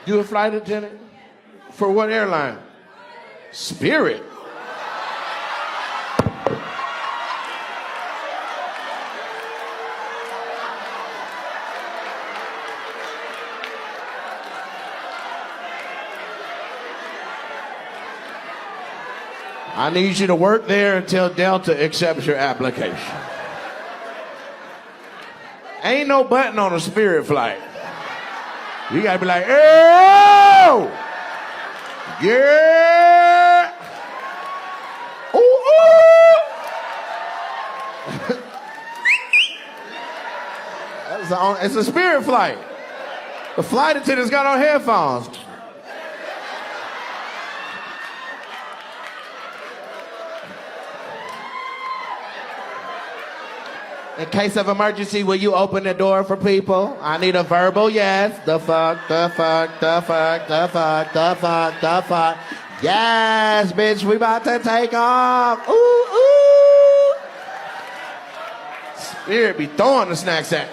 You a flight attendant? For what airline? Spirit. I need you to work there until Delta accepts your application. Ain't no button on a Spirit flight. You gotta be like, oh, yeah, ooh, ooh. It's a Spirit flight. The flight attendant's got on headphones. In case of emergency, will you open the door for people? I need a verbal yes. The fuck. Yes, bitch, we about to take off. Ooh, ooh. Spirit be throwing the snacks at.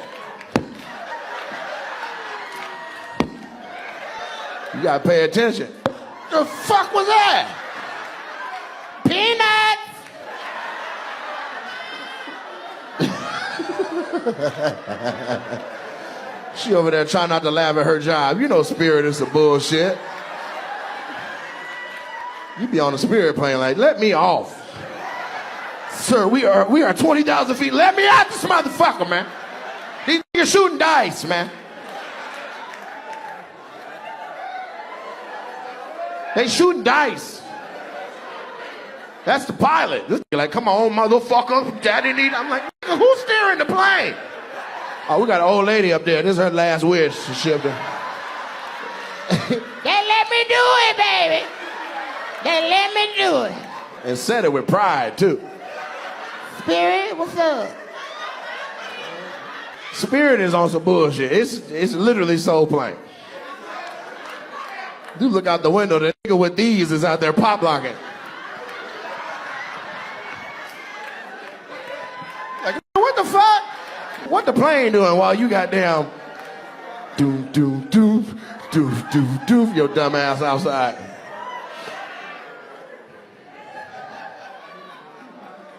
You gotta pay attention. The fuck was that? Peanuts. She over there trying not to laugh at her job. You know Spirit is some bullshit. You be on the Spirit plane like, let me off. Sir, we are 20,000 feet. Let me out this motherfucker, man. These niggas shooting dice, man. They shooting dice. That's the pilot. This nigga like, come on, motherfucker. Daddy need. I'm like, who's steering the plane? Oh, we got an old lady up there. This is her last wish. She shipped her. They let me do it, baby. They let me do it. And said it with pride, too. Spirit, what's up? Spirit is on some bullshit. It's literally Soul Plane. You look out the window, the nigga with these is out there pop locking. Like, what the fuck? What the plane doing while you got down doom, doom, doom, doom, doom, doom, your dumb ass outside?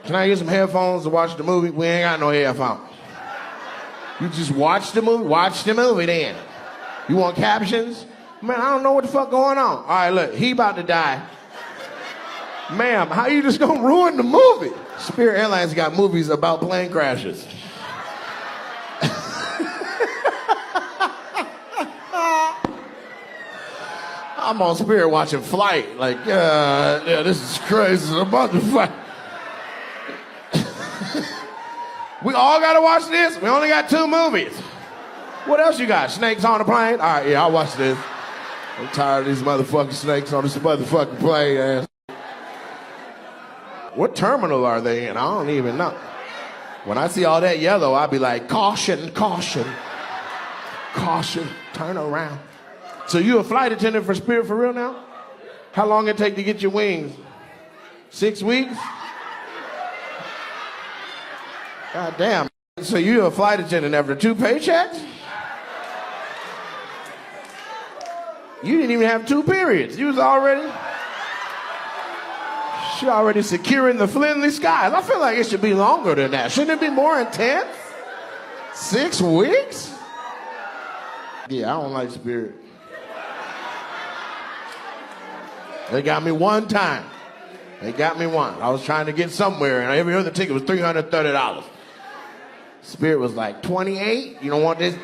Can I get some headphones to watch the movie? We ain't got no headphones. You just watch the movie? Watch the movie then. You want captions? Man, I don't know what the fuck going on. All right, look, he about to die. Ma'am, how you just gonna ruin the movie? Spirit Airlines got movies about plane crashes. I'm on Spirit watching Flight. Like, yeah, this is crazy. I'm about to fight. We all gotta watch this? We only got 2 movies. What else you got? Snakes on the plane? All right, yeah, I'll watch this. I'm tired of these motherfucking snakes on this motherfucking plane. What terminal are they in? I don't even know. When I see all that yellow, I'll be like, caution, caution, caution, turn around. So you a flight attendant for Spirit for real now? How long it take to get your wings? 6 weeks? God damn. So you a flight attendant after 2 paychecks? You didn't even have 2 periods. You was already... She already securing the friendly skies. I feel like it should be longer than that. Shouldn't it be more intense? 6 weeks? Yeah, I don't like Spirit. They got me one time. They got me one. I was trying to get somewhere, and every other ticket was $330. Spirit was like, 28? You don't want this?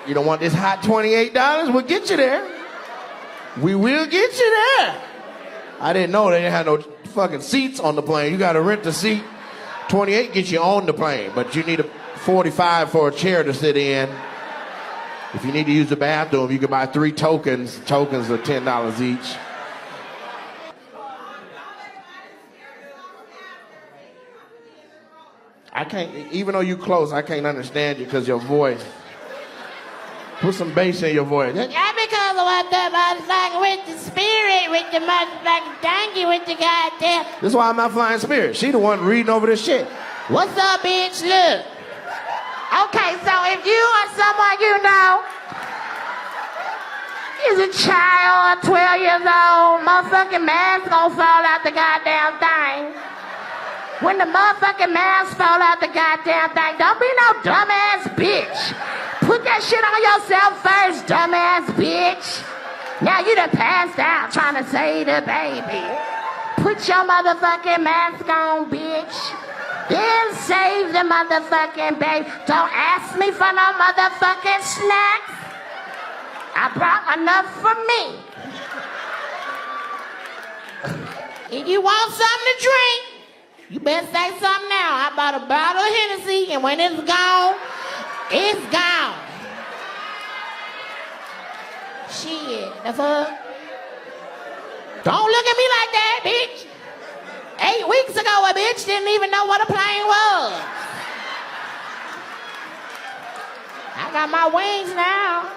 You don't want this hot $28? We'll get you there. We will get you there. I didn't know they didn't have no fucking seats on the plane. You got to rent the seat. 28 gets you on the plane, but you need a 45 for a chair to sit in. If you need to use the bathroom, you can buy 3 tokens. Tokens are $10 each. I can't, even though you close, I can't understand you because your voice. Put some bass in your voice. Yeah, because of what the motherfucker with the Spirit, with the motherfucking donkey, with the goddamn. This is why I'm not flying Spirit. She the one reading over this shit. What's up, bitch? Look. Okay, so if you or someone you know is a child, 12 years old, motherfucking mask gonna fall out the goddamn thing. When the motherfucking mask fall out the goddamn thing, don't be no dumbass bitch. Put that shit on yourself first, dumbass bitch. Now you done passed out trying to save the baby. Put your motherfucking mask on, bitch. Then save the motherfucking baby. Don't ask me for no motherfucking snacks. I brought enough for me. If you want something to drink, you better say something now. I bought a bottle of Hennessy, and when it's gone, it's gone. Shit, the fuck? Don't look at me like that, bitch. 8 weeks ago, a bitch didn't even know what a plane was. I got my wings now.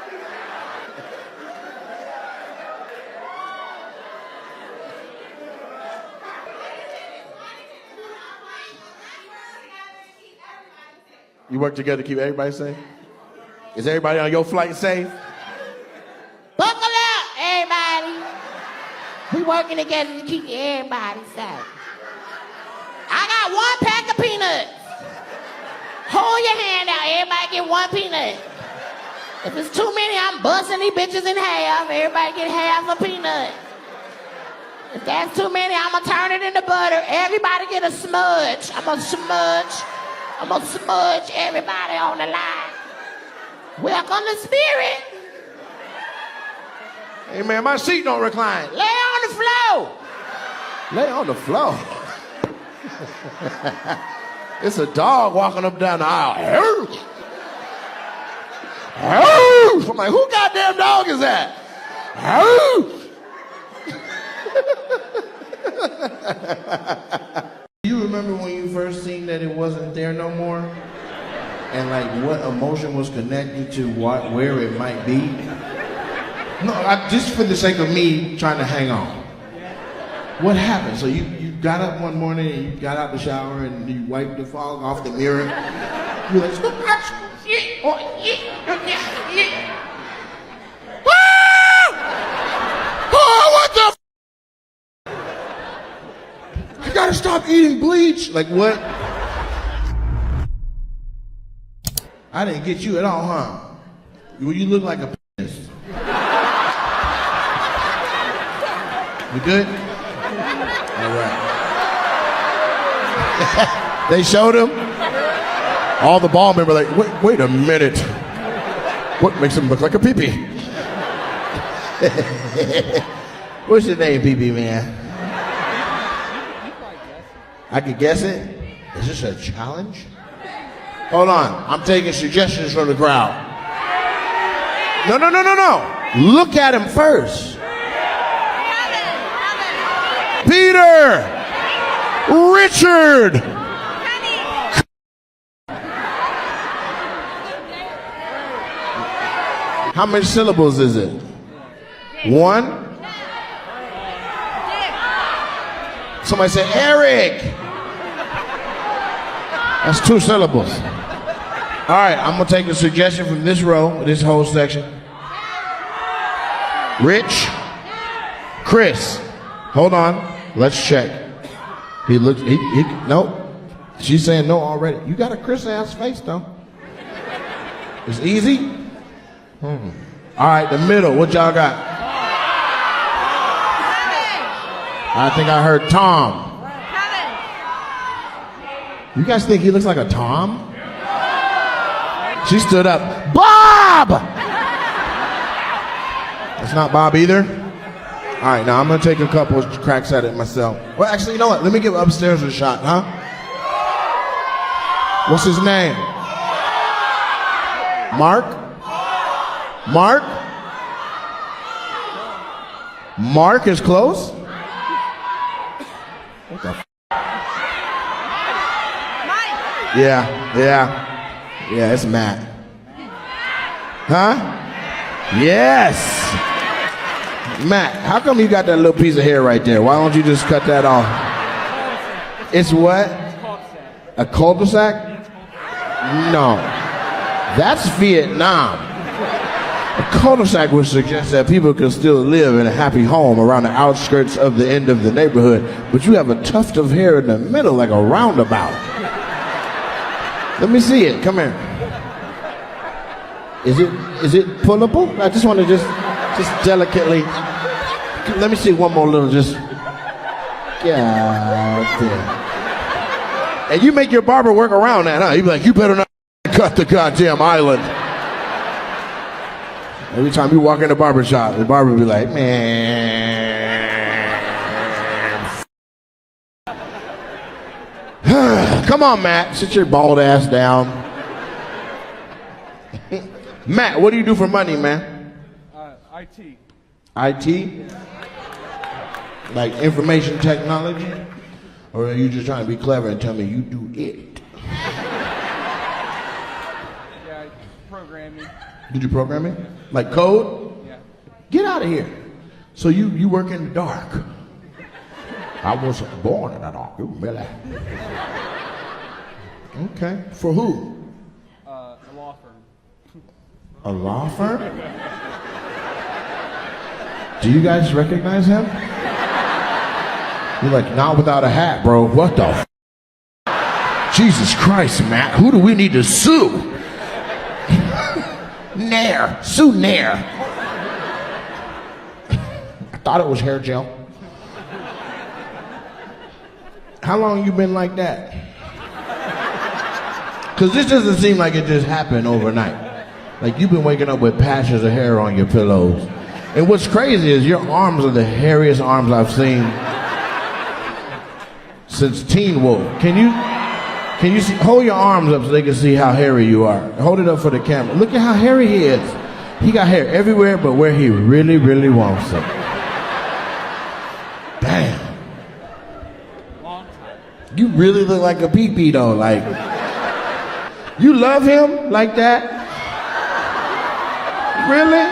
You work together to keep everybody safe? Is everybody on your flight safe? Buckle up, everybody. We working together to keep everybody safe. I got 1 pack of peanuts. Hold your hand out. Everybody get 1 peanut. If it's too many, I'm busting these bitches in half. Everybody get half a peanut. If that's too many, I'm gonna turn it into butter. Everybody get a smudge. I'm gonna smudge everybody on the line. Welcome to Spirit. Hey man, my seat don't recline. Lay on the floor. Lay on the floor. It's a dog walking up down the aisle. I'm like, who goddamn dog is that? You remember when you first seen that it wasn't there no more? And like what emotion was connected to where it might be? No, just for the sake of me trying to hang on. What happened? So you got up one morning and you got out the shower and you wiped the fog off the mirror. You're like, oh, what the I gotta stop eating bleach. Like what? I didn't get you at all, huh? You look like a penis. You good? All right. They showed him. All the ball members like, wait a minute. What makes him look like a pee-pee? What's your name, pee-pee man? I could guess it. Is this a challenge? Hold on. I'm taking suggestions from the crowd. No. Look at him first. Peter. Richard. How many syllables is it? 1? Somebody say Eric. That's 2 syllables. All right, I'm gonna take a suggestion from this row, this whole section. Rich, Chris. Hold on, let's check. He looks, no. She's saying no already. You got a Chris ass face though. It's easy. All right, the middle, what y'all got? I think I heard Tom. You guys think he looks like a Tom? She stood up. Bob! That's not Bob either? All right, now I'm going to take a couple of cracks at it myself. Well, actually, you know what? Let me give upstairs a shot, huh? What's his name? Mark? Mark? Mark is close? What the f? Yeah, it's Matt. Huh? Yes. Matt, how come you got that little piece of hair right there? Why don't you just cut that off? It's what? A cul-de-sac? No. That's Vietnam. A cul-de-sac would suggest that people can still live in a happy home around the outskirts of the end of the neighborhood, but you have a tuft of hair in the middle like a roundabout. Let me see it. Come here. Is it pullable? I just want to just delicately. Let me see one more little just. Yeah. And you make your barber work around that, huh? You be like, you better not cut the goddamn island. Every time you walk in the barber shop, the barber will be like, man. Come on, Matt. Sit your bald ass down. Matt, what do you do for money, man? IT. IT? Like information technology? Or are you just trying to be clever and tell me you do it? Yeah, programming. You do programming? Like code? Yeah. Get out of here. So you work in the dark. I wasn't born in the dark. You really? Okay. For who? A law firm. A law firm? Do you guys recognize him? You're like, not without a hat, bro. What the f? Jesus Christ, Matt. Who do we need to sue? Nair. Sue Nair. I thought it was hair gel. How long you been like that? Because this doesn't seem like it just happened overnight. Like you've been waking up with patches of hair on your pillows. And what's crazy is your arms are the hairiest arms I've seen since Teen Wolf. Can you see? Hold your arms up so they can see how hairy you are. Hold it up for the camera. Look at how hairy he is. He got hair everywhere but where he really, really wants it. Damn. Long time. You really look like a pee-pee though. Like, you love him like that? Really?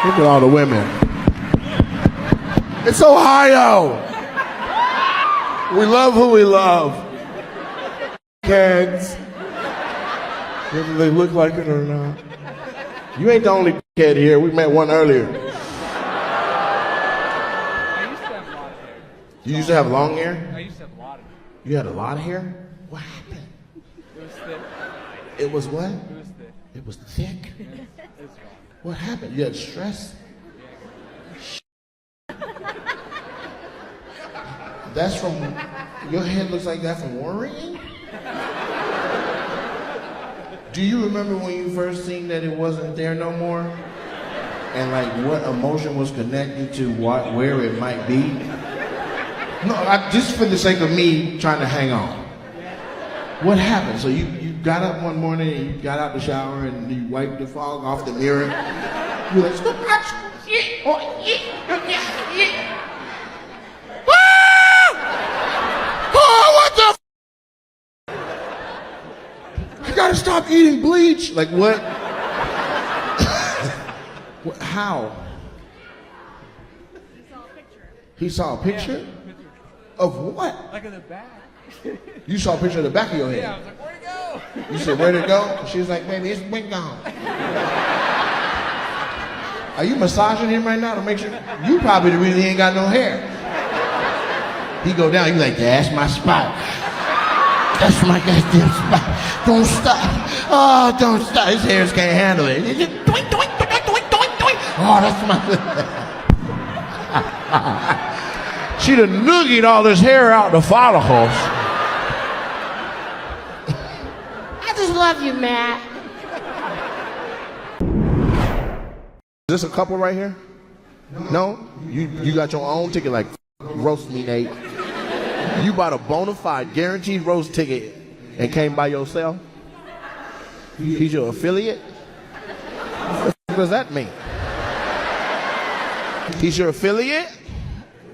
Look at all the women. It's Ohio. We love who we love. Kids. Whether they look like it or not. You ain't the only kid here. We met one earlier. I used to have a lot of hair. You used to have long hair? I used to have a lot of hair. You had a lot of hair? What happened? It was thick. It was what? It was thick. It was thick? It's gone. What happened? You had stress? That's from, your head looks like that from worrying? Do you remember when you first seen that it wasn't there no more? And like what emotion was connected to where it might be? No, just for the sake of me trying to hang on. What happened? So you got up one morning and you got out the shower and you wiped the fog off the mirror. You're like, stop. I gotta stop eating bleach. Like what? How? He saw a picture. Of what? Like in the back. You saw a picture of the back of your head. Yeah, I was like, where'd it go? You said, where'd it go? She was like, baby, it's been gone. Are you massaging him right now to make sure? You probably really ain't got no hair. He go down, you like, that's my spot. That's my goddamn spot. Don't stop. Oh, don't stop. His hairs can't handle it. It's just doink, doink, doink, doink, doink, doink. Oh, that's my... She done noogied all this hair out the follicles. I just love you, Matt. Is this a couple right here? No? You got your own ticket like roast me, Nate. You bought a bona fide guaranteed roast ticket and came by yourself? He's your affiliate? What does that mean? He's your affiliate?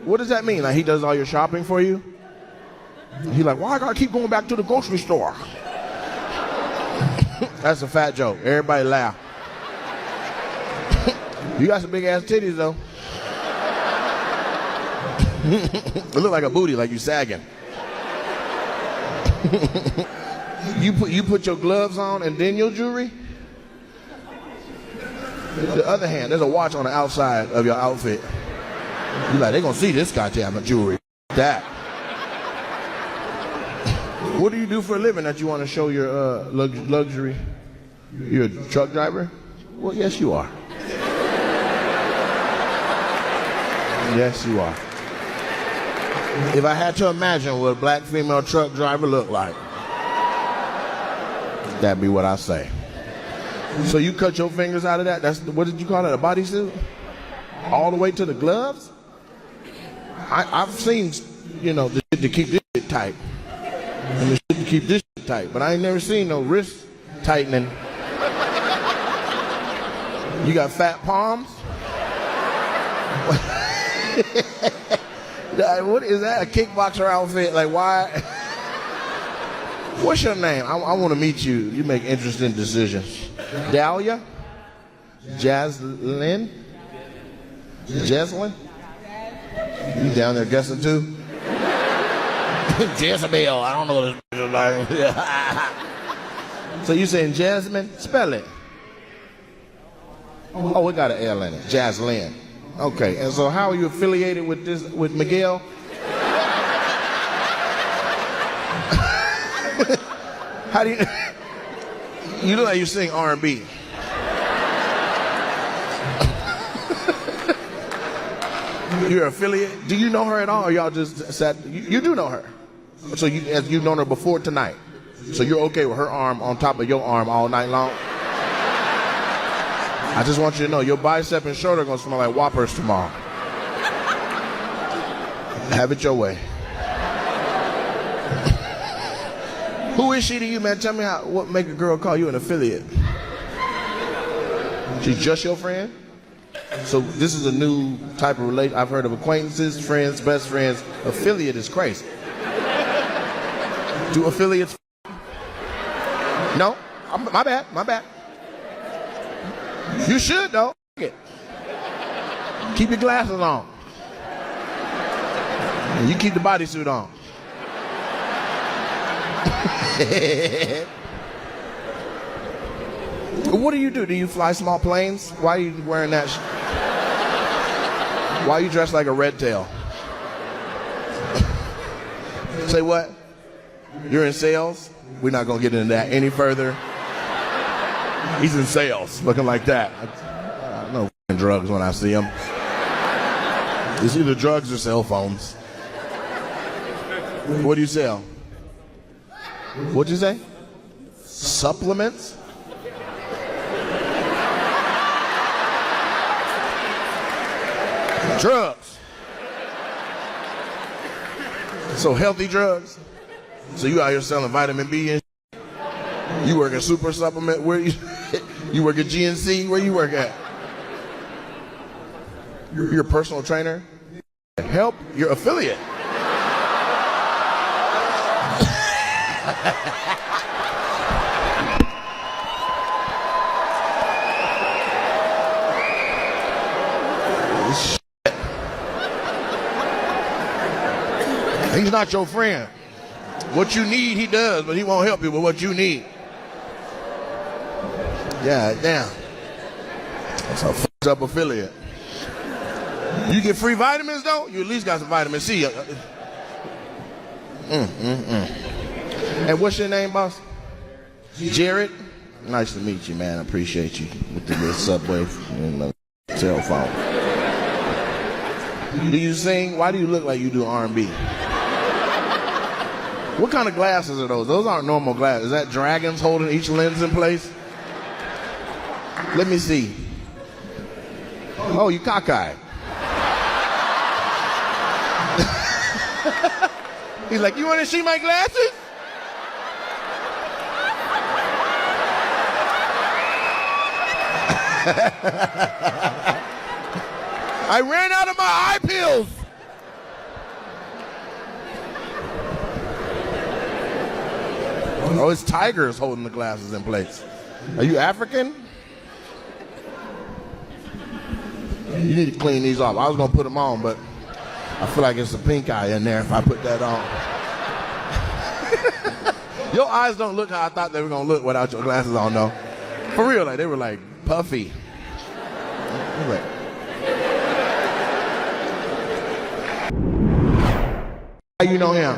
What does that mean? Like he does all your shopping for you? He's like, why I gotta keep going back to the grocery store? That's a fat joke. Everybody laugh. You got some big ass titties though. It look like a booty, like you sagging. You put your gloves on and then your jewelry? The other hand, there's a watch on the outside of your outfit. You're like, they're gonna see this goddamn jewelry. That. What do you do for a living that you want to show your luxury? You're a truck driver? Well, yes, you are. Yes, you are. If I had to imagine what a black female truck driver looked like, that'd be what I say. So you cut your fingers out of that? That's what did you call it? A bodysuit? All the way to the gloves? I've seen, the shit to keep this shit tight, and the shit to keep this shit tight, but I ain't never seen no wrist tightening. You got fat palms? What is that? A kickboxer outfit? Like, why? What's your name? I want to meet you. You make interesting decisions. Dahlia? Jaslyn? Jaslyn? You down there guessing too? Jezebel. I don't know what this is like. So you saying Jasmine? Spell it. Oh, we got an L in it. Jaslyn. Okay, and so how are you affiliated with Miguel? How do you look like you sing R&B. You're affiliate? Do you know her at all, or y'all just sat? You do know her. So you've known her before tonight. So you're okay with her arm on top of your arm all night long? I just want you to know your bicep and shoulder are gonna smell like Whoppers tomorrow. Have it your way. Who is she to you, man? Tell me what make a girl call you an affiliate? She's just your friend? So this is a new type of relation. I've heard of acquaintances, friends, best friends. Affiliate is crazy. Do affiliates? No? My bad. You should, though. Keep your glasses on. And you keep the bodysuit on. What do you do? Do you fly small planes? Why are you wearing that? Why are you dressed like a red tail? Say what? You're in sales? We're not going to get into that any further. He's in sales, looking like that. I know drugs when I see him. It's either drugs or cell phones. What do you sell? What'd you say? Supplements? Drugs. So healthy drugs? So you out here selling vitamin B and you work at Super Supplement? Where you work at GNC? Where you work at? You're a personal trainer? Help your affiliate. He's not your friend. What you need, he does, but he won't help you with what you need. Yeah, damn. That's a fucked up affiliate. You get free vitamins, though? You at least got some vitamin C. And what's your name, boss? Jared? Nice to meet you, man. I appreciate you with the subway and the cell phone. Do you sing? Why do you look like you do R&B? What kind of glasses are those? Those aren't normal glasses. Is that dragons holding each lens in place? Let me see. Oh, you cockeyed. He's like, you want to see my glasses? I ran out of my eye pills. Oh, it's tigers holding the glasses in place. Are you African? You need to clean these off. I was going to put them on, but I feel like it's a pink eye in there if I put that on. Your eyes don't look how I thought they were gonna look without your glasses on, though. For real, like they were like puffy. Like, how you know him?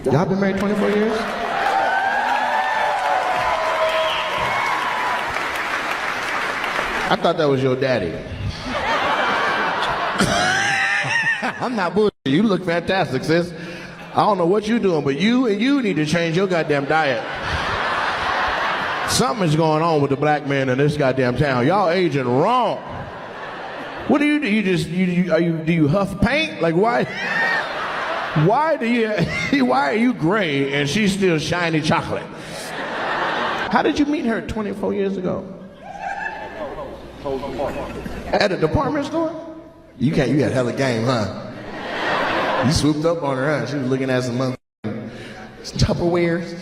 Y'all been married 24 years? I thought that was your daddy. I'm not bullshitting. You look fantastic, sis. I don't know what you're doing, but you need to change your goddamn diet. Something's going on with the black man in this goddamn town. Y'all aging wrong. What do? Do you huff paint? Like why? Why are you gray and she's still shiny chocolate? How did you meet her 24 years ago? At a department store? You had hella game, huh? You swooped up on her, huh? She was looking at some Tupperwares.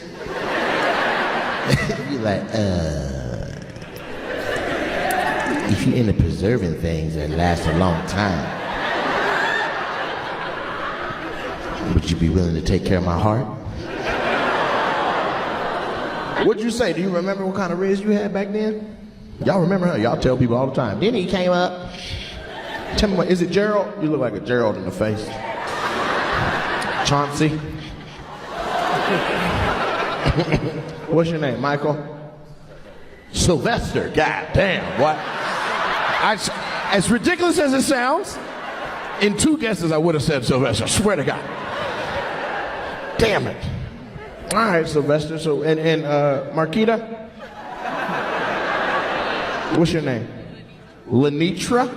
You're like, if you're into preserving things that last a long time, would you be willing to take care of my heart? What'd you say? Do you remember what kind of raise you had back then? Y'all remember her? Y'all tell people all the time. Then he came up. Tell me what, is it Gerald? You look like a Gerald in the face. Chauncey. What's your name, Michael? Sylvester. God damn, what? As ridiculous as it sounds, in 2 guesses I would have said Sylvester. I swear to God. Damn it. All right, Sylvester. So, and Marquita? What's your name? Lenitra?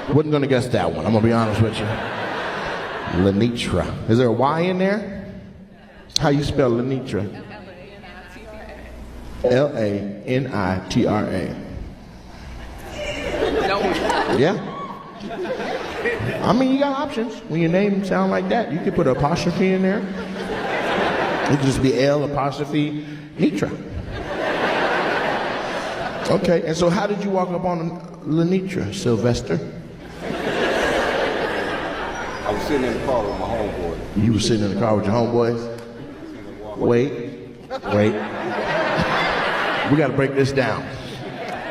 Wasn't gonna guess that one. I'm gonna be honest with you. Lenitra. Is there a Y in there? How you spell Lenitra? Lanitra. Yeah. I mean, you got options. When your name sound like that, you could put an apostrophe in there. It could just be L apostrophe Nitra. Okay, and so how did you walk up on Lenitra, Sylvester? I was sitting in the car with my homeboy. You were sitting in the car with your homeboys? Wait. We gotta break this down.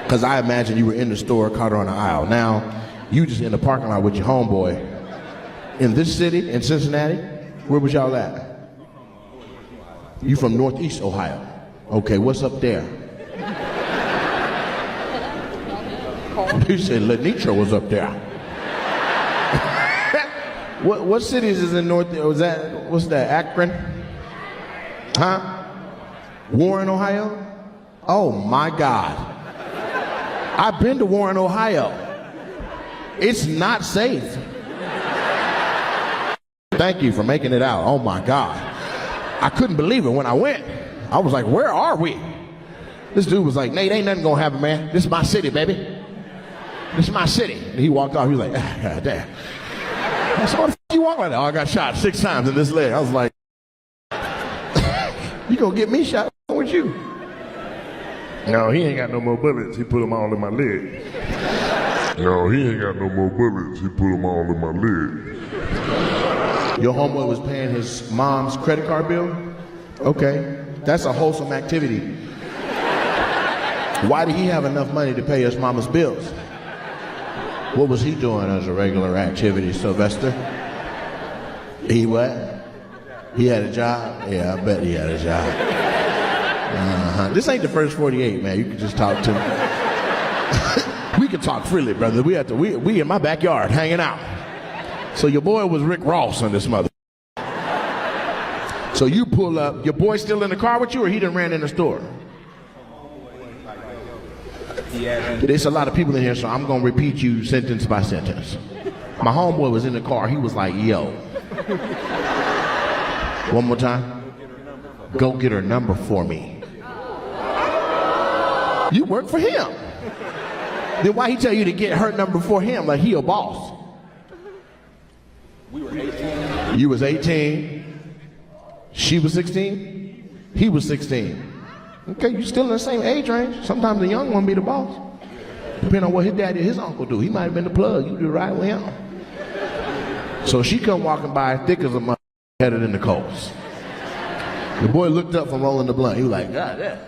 Because I imagine you were in the store, caught her on the aisle. Now, you just in the parking lot with your homeboy. In this city, in Cincinnati? Where was y'all at? You from Northeast Ohio. Okay, what's up there? You said Lenitra was up there. What cities is in North? What's that? Akron? Huh? Warren, Ohio? Oh my God! I've been to Warren, Ohio. It's not safe. Thank you for making it out. Oh my God! I couldn't believe it when I went. I was like, "Where are we?" This dude was like, "Nate, ain't nothing gonna happen, man. This is my city, baby. This is my city." And he walked off. He was like, "God damn." I said, "What the f*** you walk like that?" "Oh, I got shot 6 times in this leg." I was like, "You gonna get me shot? What's wrong with you?" No, he ain't got no more bullets. He put them all in my leg. No, he ain't got no more bullets. He put them all in my leg. Your homeboy was paying his mom's credit card bill? Okay, that's a wholesome activity. Why did he have enough money to pay his mama's bills? What was he doing as a regular activity, Sylvester? He what? He had a job? Yeah, I bet he had a job. This ain't the first 48, man. You can just talk to me. We can talk freely, brother. We in my backyard hanging out. So your boy was Rick Ross on this mother. So you pull up, your boy still in the car with you, or he done ran in the store? There's a lot of people in here, so I'm gonna repeat you sentence by sentence. My homeboy was in the car, he was like, "Yo." One more time. "Go get her number for me." You work for him. Then why he tell you to get her number for him like he a boss? We were 18. You was 18. She was 16? He was 16. Okay, you still in the same age range. Sometimes the young one be the boss. Depending on what his daddy or his uncle do. He might have been the plug. You do right with him. So she come walking by thick as a mother. headed in the coast. The boy looked up from rolling the blunt. He was like, God damn.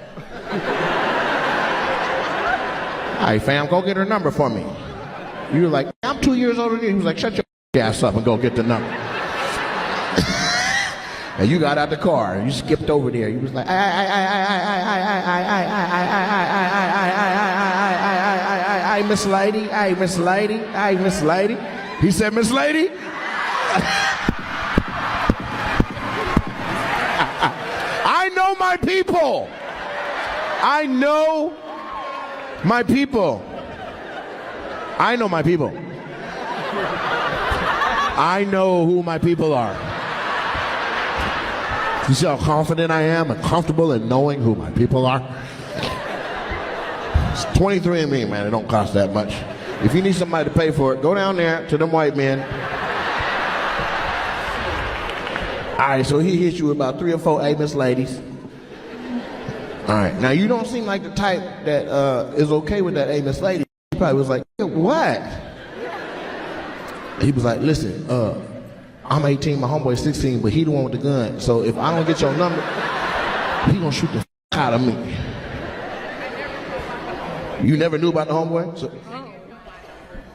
All right, fam, go get her number for me. You were like, I'm 2 years older than you. He was like, shut your ass up and go get the number. And you got out the car and you skipped over there. You was like, I Miss Lady, I Miss Lady, I Miss Lady. He said, Miss Lady. I know my people. I know my people. I know my people. I know who my people are. You see how confident I am and comfortable in knowing who my people are? It's 23andMe, man. It don't cost that much. If you need somebody to pay for it, go down there to them white men. All right, so he hits you with about 3 or 4 Amos ladies. All right, now you don't seem like the type that is okay with that Amos lady. He probably was like, what? He was like, listen, I'm 18, my homeboy's 16, but he the one with the gun. So if I don't get your number, he gonna shoot the f out of me. You never knew about the homeboy? So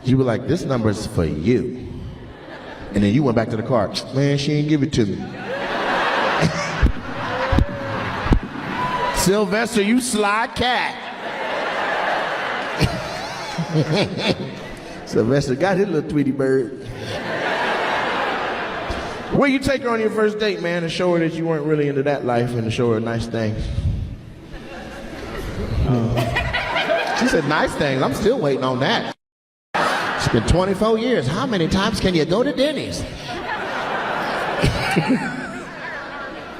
you were like, this number is for you. And then you went back to the car. Man, she ain't give it to me. Sylvester, you sly cat. Sylvester got his little Tweety bird. Where you take her on your first date, man, to show her that you weren't really into that life and to show her nice things? She said nice things. I'm still waiting on that. It's been 24 years. How many times can you go to Denny's?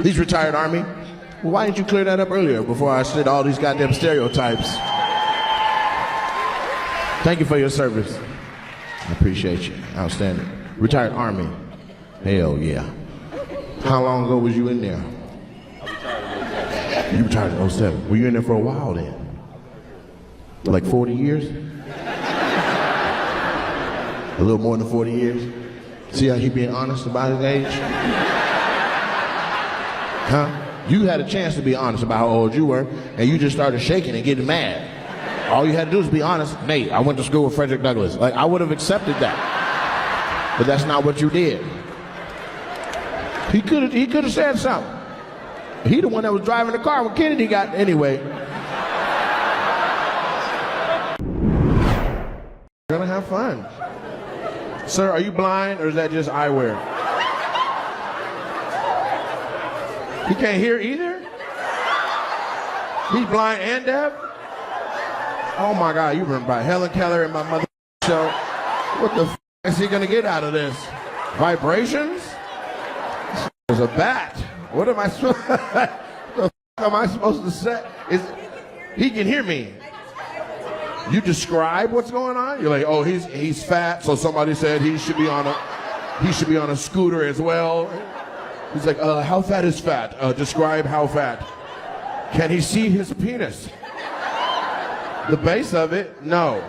He's retired Army. Well, why didn't you clear that up earlier before I said all these goddamn stereotypes? Thank you for your service. I appreciate you. Outstanding. Retired Army. Hell yeah. How long ago was you in there? You retired in 07. Were you in there for a while then? Like 40 years? A little more than 40 years? See how he being honest about his age? Huh? You had a chance to be honest about how old you were, and you just started shaking and getting mad. All you had to do was be honest. Nate, I went to school with Frederick Douglass. Like, I would have accepted that. But that's not what you did. He could have said something. He the one that was driving the car when Kennedy got, anyway. We're gonna have fun. Sir, are you blind or is that just eyewear? He can't hear either? He's blind and deaf? Oh my God, you've been by Helen Keller and my mother show. What the f is he gonna get out of this? Vibrations? There's a bat. What am I supposed what the f am I supposed to say? He can hear me. You describe what's going on? You're like, oh, he's fat, so somebody said he should be on a scooter as well. He's like, how fat is fat? Describe how fat. Can he see his penis? The base of it, no.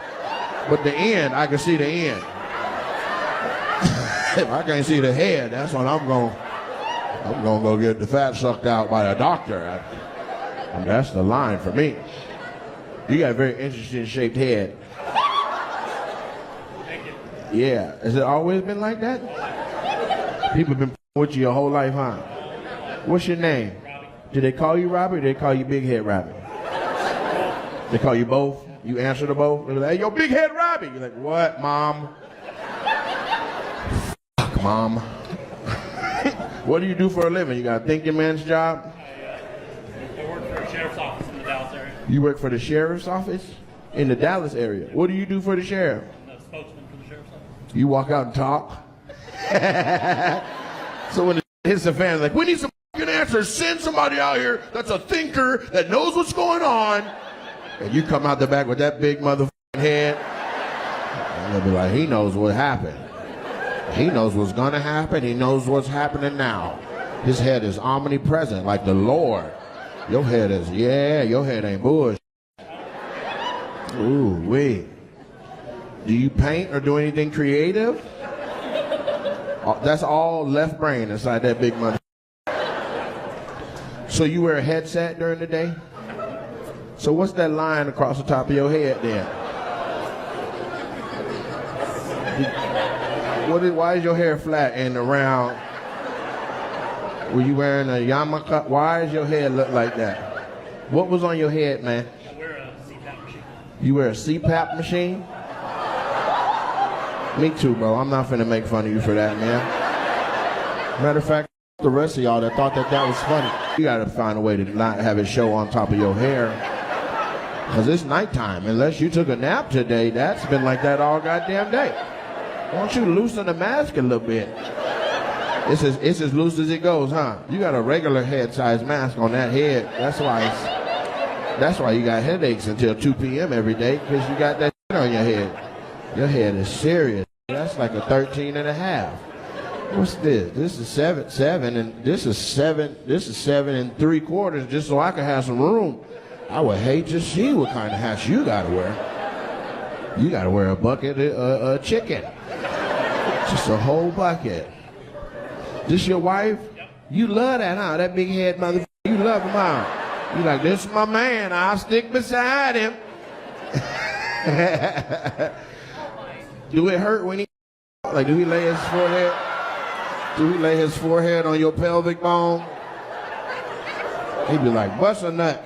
But the end, I can see the end. If I can't see the head, that's when I'm gonna go get the fat sucked out by a doctor. And that's the line for me. You got a very interesting shaped head. Thank you. Yeah, has it always been like that? People have been with you your whole life, huh? What's your name? Robbie. Did they call you Robbie or did they call you Big Head Robbie? They call you both? You answer to both? They're like, hey, yo, Big Head Robbie. You're like, what, Mom? Fuck, Mom. What do you do for a living? You got a thinking man's job? I work for a sheriff's office in the Dallas area. You work for the sheriff's office? In the Dallas area. What do you do for the sheriff? I'm the spokesman for the sheriff's office. You walk out and talk? So when it hits the fan, like, we need some fucking answers. Send somebody out here that's a thinker, that knows what's going on. And you come out the back with that big motherfucking head. And they'll be like, he knows what happened. He knows what's gonna happen. He knows what's happening now. His head is omnipresent, like the Lord. Your head is, yeah, your head ain't bullshit. Ooh, wait. Do you paint or do anything creative? That's all left brain inside that big mother. So you wear a headset during the day? So what's that line across the top of your head then? Why is your hair flat and around? Were you wearing a yarmulke? Why does your head look like that? What was on your head, man? I wear a CPAP machine. You wear a CPAP machine? Me too, bro. I'm not finna make fun of you for that, man. Matter of fact, the rest of y'all that thought that was funny, you gotta find a way to not have it show on top of your hair. Cause it's nighttime. Unless you took a nap today, that's been like that all goddamn day. Why don't you loosen the mask a little bit? It's as loose as it goes, huh? You got a regular head-sized mask on that head. That's why you got headaches until 2 p.m. every day, because you got that shit on your head. Your head is serious. That's like a 13 and a half. What's this? This is seven, and this is 7 3/4, just so I can have some room. I would hate to see what kind of hats you gotta wear. You gotta wear a bucket of chicken. Just a whole bucket. This your wife? Yep. You love that, huh? That big head motherfucker. You love him, huh? You like, this is my man. I'll stick beside him. Do it hurt when he, like, do he lay his forehead? Do he lay his forehead on your pelvic bone? He'd be like, bust a nut.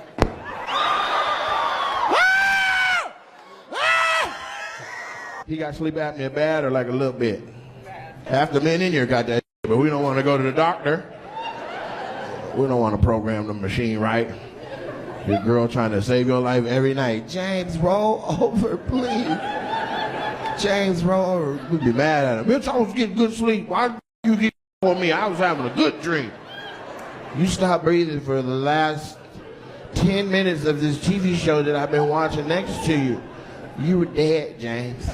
He got sleep apnea bad or like a little bit? Half the men in here got that, but we don't want to go to the doctor. We don't want to program the machine right. Your girl trying to save your life every night. James, roll over, please. James, roll over. We'd be mad at him. Bitch, I was getting good sleep. Why you get on me? I was having a good dream. You stopped breathing for the last 10 minutes of this TV show that I've been watching next to you. You were dead, James.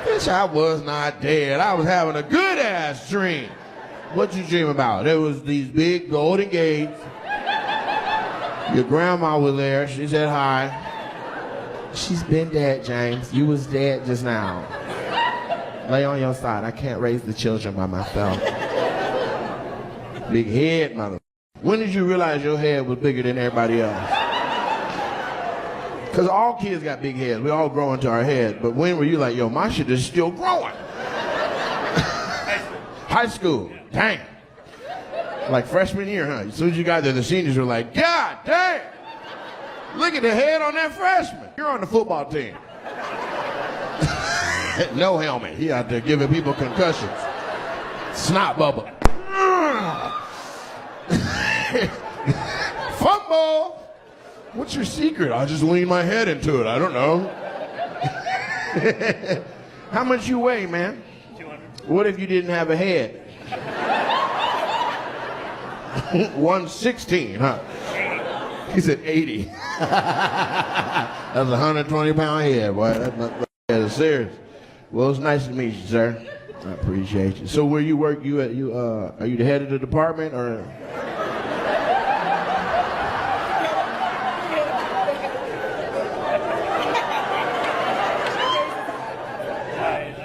Bitch, I was not dead. I was having a good-ass dream. What you dream about? There was these big golden gates. Your grandma was there. She said hi. She's been dead, James. You was dead just now. Lay on your side. I can't raise the children by myself. Big head, mother. When did you realize your head was bigger than everybody else? Because all kids got big heads. We all grow into our head. But when were you like, yo, my shit is still growing? High school. Dang. Like freshman year, huh? As soon as you got there, the seniors were like, God damn. Look at the head on that freshman. You're on the football team. No helmet. He out there giving people concussions. Snot bubble. Fumble. What's your secret? I just lean my head into it. I don't know. How much you weigh, man? 200. What if you didn't have a head? 116, huh? 80. He said 80. That's a 120-pound head, boy. That is serious. Well, it's nice to meet you, sir. I appreciate you. So where you work, are you the head of the department, or?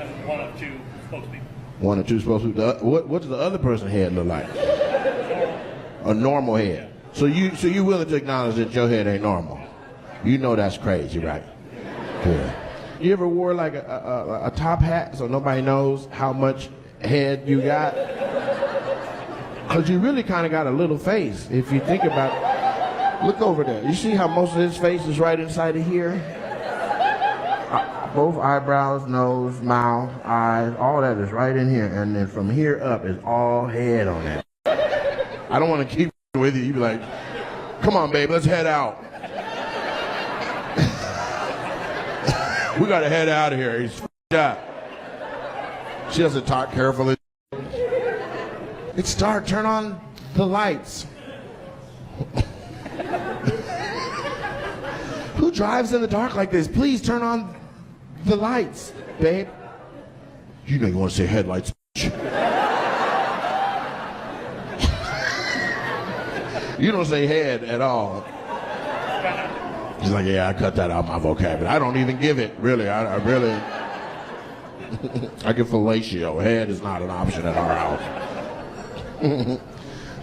I'm one of two spokespeople. One or two supposed to. What does the other person's head look like? A normal head. So you willing to acknowledge that your head ain't normal? You know that's crazy, right? Good. You ever wore like a top hat so nobody knows how much head you got? Because you really kind of got a little face if you think about it. Look over there. You see how most of his face is right inside of here? Both eyebrows, nose, mouth, eyes, all that is right in here. And then from here up is all head on that. I don't want to keep with you. You be like, come on, babe, let's head out. We got to head out of here. He's f***ed up. She doesn't talk carefully. It's dark. Turn on the lights. Who drives in the dark like this? Please turn on the lights, babe. You know you want to say headlights. You don't say head at all. He's like, yeah, I cut that out of my vocabulary. I don't even give it, really. I really. I get fellatio. Head is not an option at our house.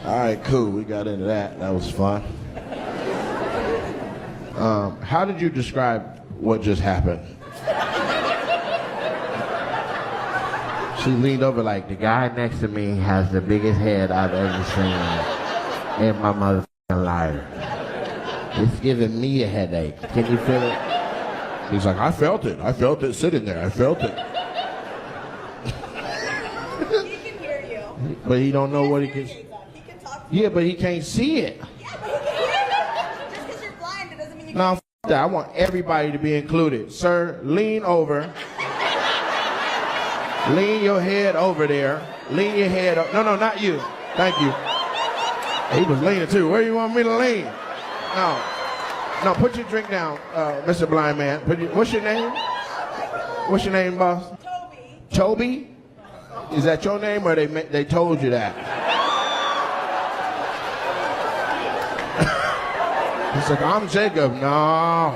All right, cool. We got into that. That was fun. How did you describe what just happened? She leaned over like, the guy next to me has the biggest head I've ever seen in my motherfucking life. It's giving me a headache. Can you feel it? He's like, I felt it. I felt it sitting there. I felt it. He can hear you. But he don't know what he can. He can talk. Yeah, but he can't see it. Yeah, but he can hear you. Just because you're blind, it doesn't mean you No, f that. I want everybody to be included. Sir, lean over. Lean your head over there. Lean your head up. No, not you. Thank you. He was leaning too. Where you want me to lean? No, put your drink down, Mr. Blind Man. What's your name? What's your name, boss? Toby. Toby? Is that your name or they told you that? He's like, I'm Jacob. No.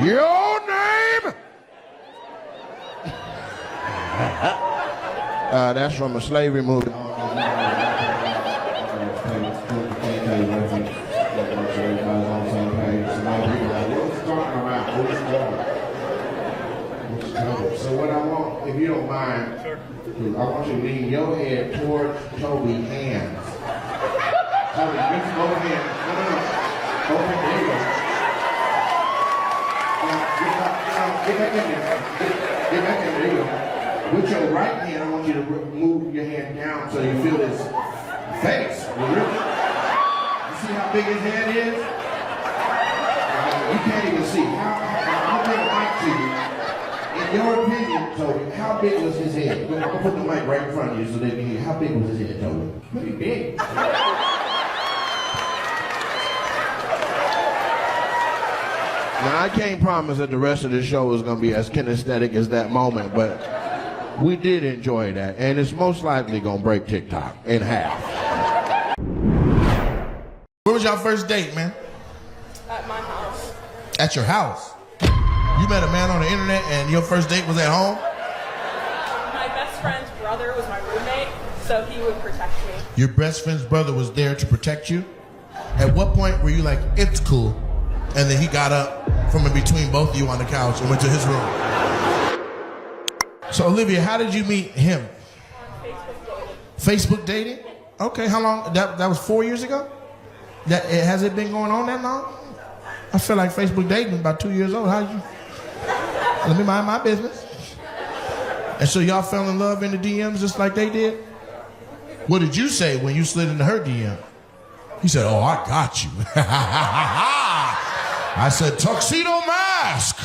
Your name? That's from a slavery movie. So what I want, if you don't mind, I want you to lean your head towards Toby's hands. Toby, reach both hands. No. Both hands. There you go. Get back in there. Get back in there. There you go. With your right hand, I want you to move your hand down so you feel his face. You see how big his head is? You can't even see. I'll bring a mic to you. In your opinion, Toby, how big was his head? I'm going to put the mic right in front of you so they can hear. How big was his head, Toby? Pretty big. Now, I can't promise that the rest of the show is going to be as kinesthetic as that moment, but we did enjoy that, and it's most likely going to break TikTok in half. Where was your first date, man? At my house. At your house? You met a man on the internet and your first date was at home? My best friend's brother was my roommate, so he would protect me. Your best friend's brother was there to protect you? At what point were you like, it's cool, and then he got up from in between both of you on the couch and went to his room? So Olivia, how did you meet him? Facebook dating? Okay, how long? That was 4 years ago? Has it been going on that long? I feel like Facebook dating was about 2 years old. Let me mind my business. And so y'all fell in love in the DMs just like they did? What did you say when you slid into her DM? He said, oh, I got you. I said, tuxedo mask.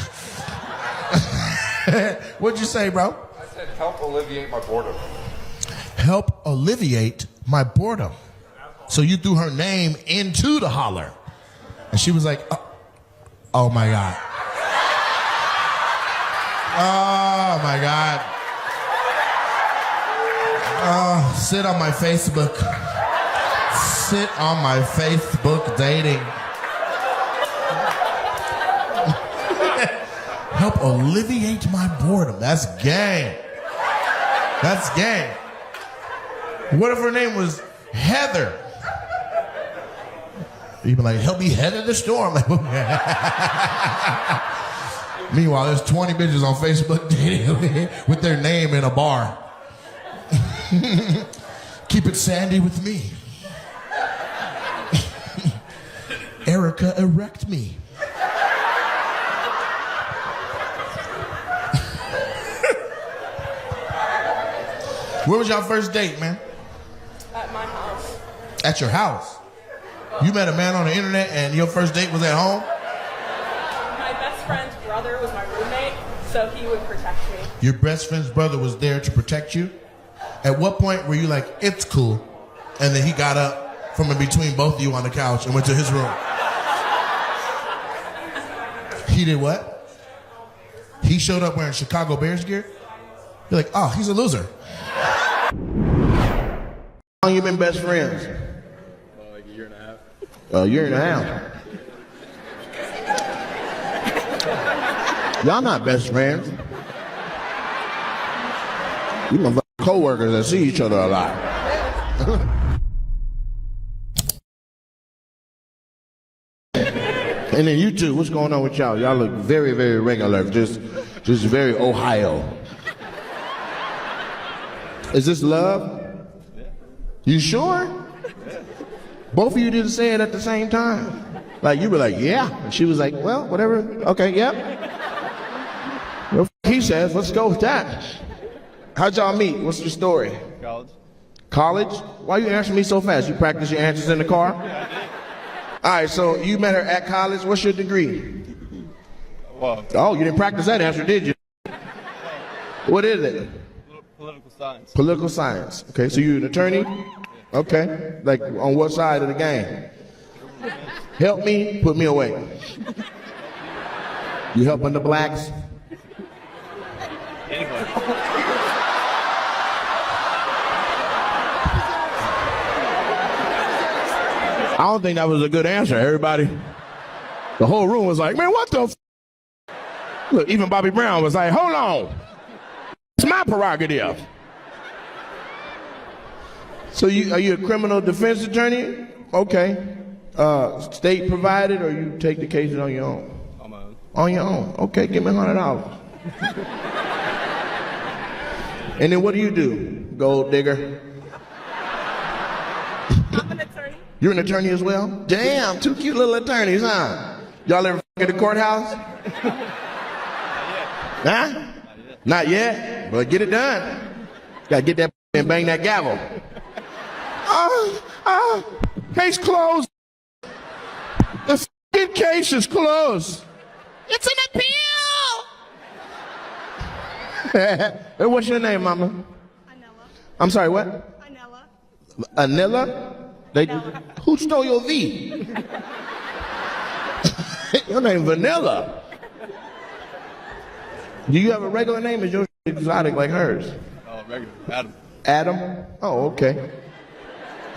What'd you say, bro? I said, help alleviate my boredom. Help alleviate my boredom. So you threw her name into the holler. And she was like, oh my God. Oh my God. Oh, sit on my Facebook. Sit on my Facebook dating. Help alleviate my boredom. That's gang. That's gang. What if her name was Heather? You'd be like, help me heather the storm. Meanwhile, there's 20 bitches on Facebook dating with their name in a bar. Keep it sandy with me. Erica, erect me. Where was your first date, man? At my house. At your house? You met a man on the internet and your first date was at home? My best friend's brother was my roommate, so he would protect me. Your best friend's brother was there to protect you? At what point were you like, it's cool, and then he got up from in between both of you on the couch and went to his room? He did what? He showed up wearing Chicago Bears gear? You're like, oh, he's a loser. How long you been best friends? Like a year and a half. A year and a half. Y'all not best friends. You motherfucking co-workers that see each other a lot. And then you two, what's going on with y'all? Y'all look very, very regular, just very Ohio. Is this love? You sure? Both of you didn't say it at the same time. Like, you were like, yeah. And she was like, well, whatever. Okay, yep. Well, he says, let's go with that. How'd y'all meet? What's your story? College. College? Why you answering me so fast? You practice your answers in the car? All right, so you met her at college. What's your degree? Well, Oh, you didn't practice that answer, did you? What is it? political science. Political science. Okay, so you're an attorney? Okay. Like, on what side of the game? Help me, put me away. You helping the blacks? Anybody. I don't think that was a good answer, everybody. The whole room was like, man, what the f? Look, even Bobby Brown was like, hold on. It's my prerogative. So are you a criminal defense attorney? Okay. State provided, or you take the cases on your own? On my own. On your own. Okay, give me $100. And then what do you do, gold digger? I'm an attorney. You're an attorney as well? Damn, two cute little attorneys, huh? Y'all ever at the courthouse? Huh? Not yet, but get it done. Gotta get that and bang that gavel. Case closed. The f***ing case is closed. It's an appeal. Hey, what's your name, mama? Anella. I'm sorry, what? Anella. Anilla? Who stole your V? Your name Vanilla. Do you have a regular name? Is yours exotic like hers? Oh, regular. Adam. Adam? Oh, okay.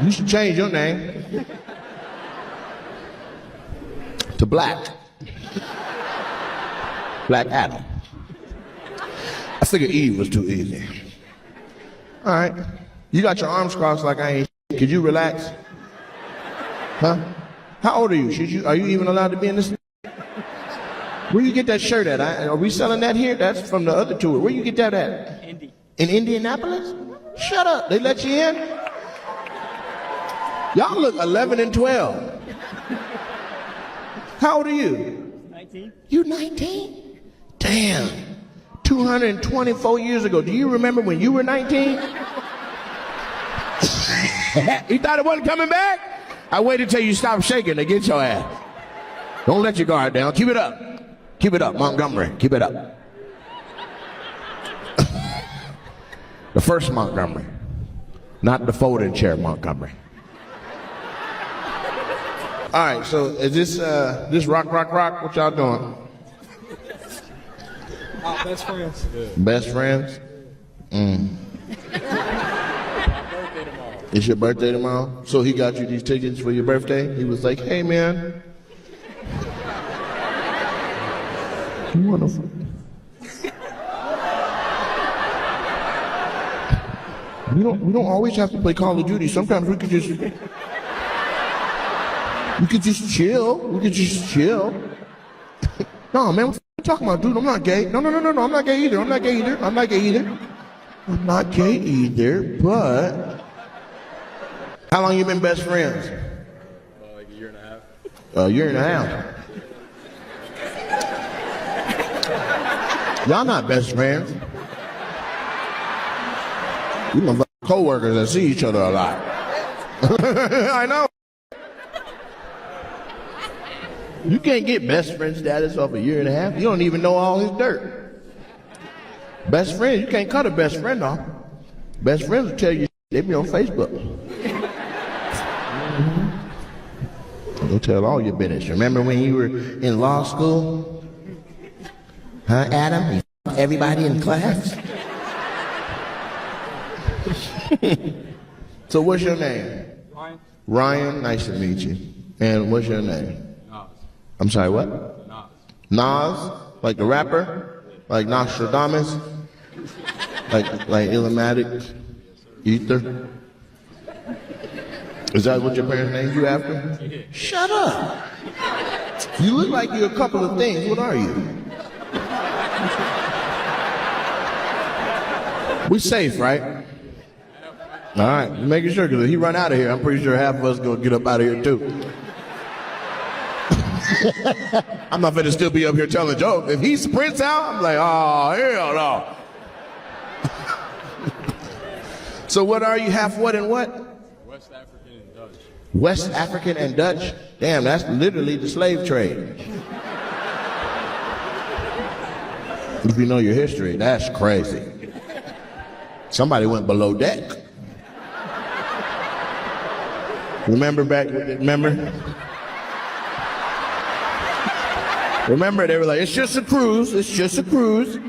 You should change your name to Black. Black Adam. I figured Eve was too easy. All right. You got your arms crossed like I ain't. Could you relax? Huh? How old are you? Are you even allowed to be in this? Where you get that shirt at? Are we selling that here? That's from the other tour. Where you get that at? Indy. In Indianapolis? Shut up. They let you in? Y'all look 11 and 12. How old are you? 19. You 19? Damn. 224 years ago. Do you remember when you were 19? You thought it wasn't coming back? I waited till you stopped shaking to get your ass. Don't let your guard down. Keep it up. Keep it up, Montgomery. Keep it up. The first Montgomery. Not the folding chair Montgomery. All right, so is this rock? What y'all doing? Best friends. Yeah. Best friends? It's your birthday tomorrow? So he got you these tickets for your birthday? He was like, hey man. You wanna We don't always have to play Call of Duty. Sometimes we could just chill. No, man, what you talking about, dude? I'm not gay. No, I'm not gay either, but how long you been best friends? Like a year and a half. A year and a half. Y'all not best friends. You motherfucking co-workers that see each other a lot. I know. You can't get best friend status off a year and a half. You don't even know all his dirt. Best friends, you can't cut a best friend off. Best friends will tell you they be on Facebook. They'll tell all your business. Remember when you were in law school? Huh, Adam? You everybody in class? So what's your name? Ryan. Ryan, nice to meet you. And what's your name? Nas. I'm sorry, what? Nas. Nas? Like the rapper? Like Nostradamus? Like Illumatic, Ether? Is that what your parents named you after? Shut up. You look like you're a couple of things. What are you? We safe, right? All right, making sure, because if he run out of here, I'm pretty sure half of us gonna get up out of here too. I'm not gonna still be up here telling jokes. If he sprints out, I'm like, oh, hell no. So what are you, half what and what? West African and Dutch. West African and Dutch? Damn, that's literally the slave trade. If you know your history, that's crazy. Somebody went below deck. Remember, they were like, it's just a cruise, it's just a cruise.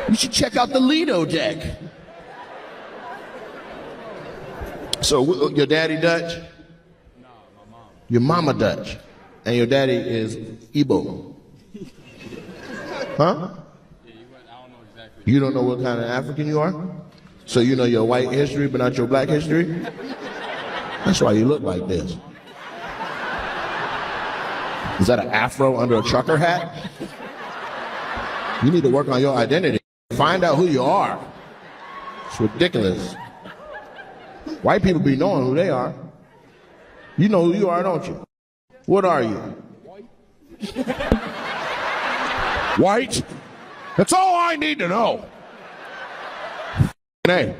You should check out the Lido deck. So, your daddy Dutch? No, my mom. Your mama Dutch. And your daddy is Igbo. Huh? Yeah, I don't know exactly. You don't know what kind of African you are? So you know your white history, but not your black history? That's why you look like this. Is that an afro under a trucker hat? You need to work on your identity. Find out who you are. It's ridiculous. White people be knowing who they are. You know who you are, don't you? What are you? White? That's all I need to know. Hey,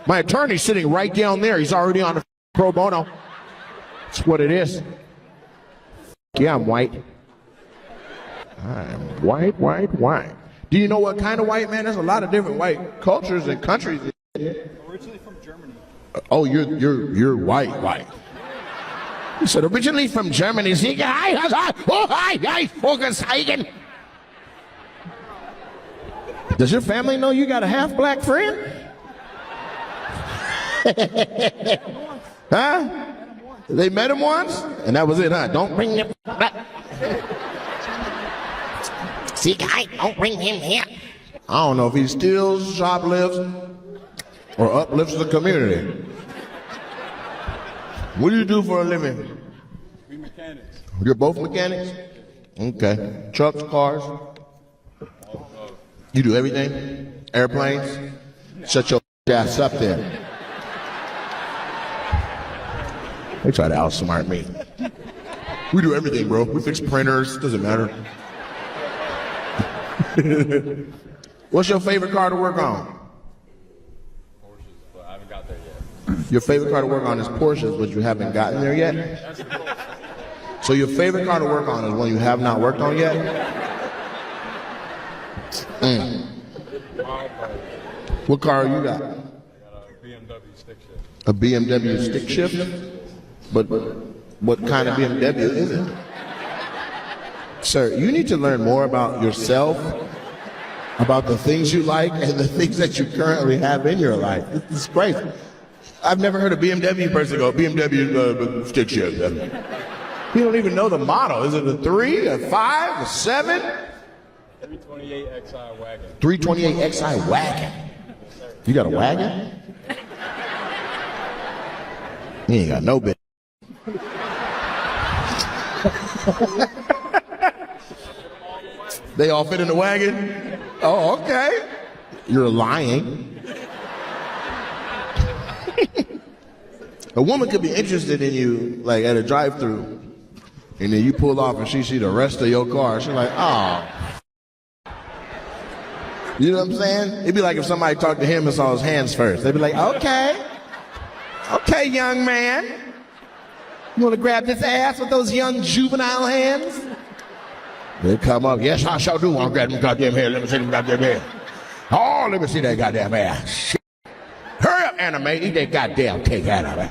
my attorney's sitting right down there. He's already on a pro bono. That's what it is. Yeah, I'm white. I'm white. Do you know what kind of white, man? There's a lot of different white cultures and countries. Originally from Germany. Oh, you're white. You said originally from Germany. Does your family know you got a half black friend? Huh? They met him once, and that was it, huh? Don't bring him back. See, guy, don't bring him here. I don't know if he steals, shoplifts, or uplifts the community. What do you do for a living? We mechanics. You're both mechanics? Okay. Trucks, cars? You do everything? Airplanes? Shut your ass up there. They try to outsmart me. We do everything, bro. We fix printers. Doesn't matter. What's your favorite car to work on? Porsches, but I haven't got there yet. Your favorite car to work on is Porsches, but you haven't gotten there yet? So your favorite car to work on is one you have not worked on yet? What car you got? I got a BMW stick shift. A BMW stick shift? But what kind of BMW is it? Sir, you need to learn more about yourself, about the things you like, and the things that you currently have in your life. This is crazy. I've never heard a BMW person go, BMW stick shift. You don't even know the model. Is it a 3, a 5, a 7? 328 XI wagon. 328 XI wagon. You got a wagon? You ain't got no bit. They all fit in the wagon? Oh, okay. You're lying. A woman could be interested in you, like at a drive-thru, and then you pull off and she see the rest of your car. She's like, oh. You know what I'm saying? It'd be like if somebody talked to him and saw his hands first. They'd be like, okay, young man. You want to grab this ass with those young juvenile hands? They come up, yes, I sure do want to grab them goddamn hair. Let me see them goddamn hair. Oh, let me see that goddamn ass. Shit. Hurry up, anime, eat that goddamn cake out of it.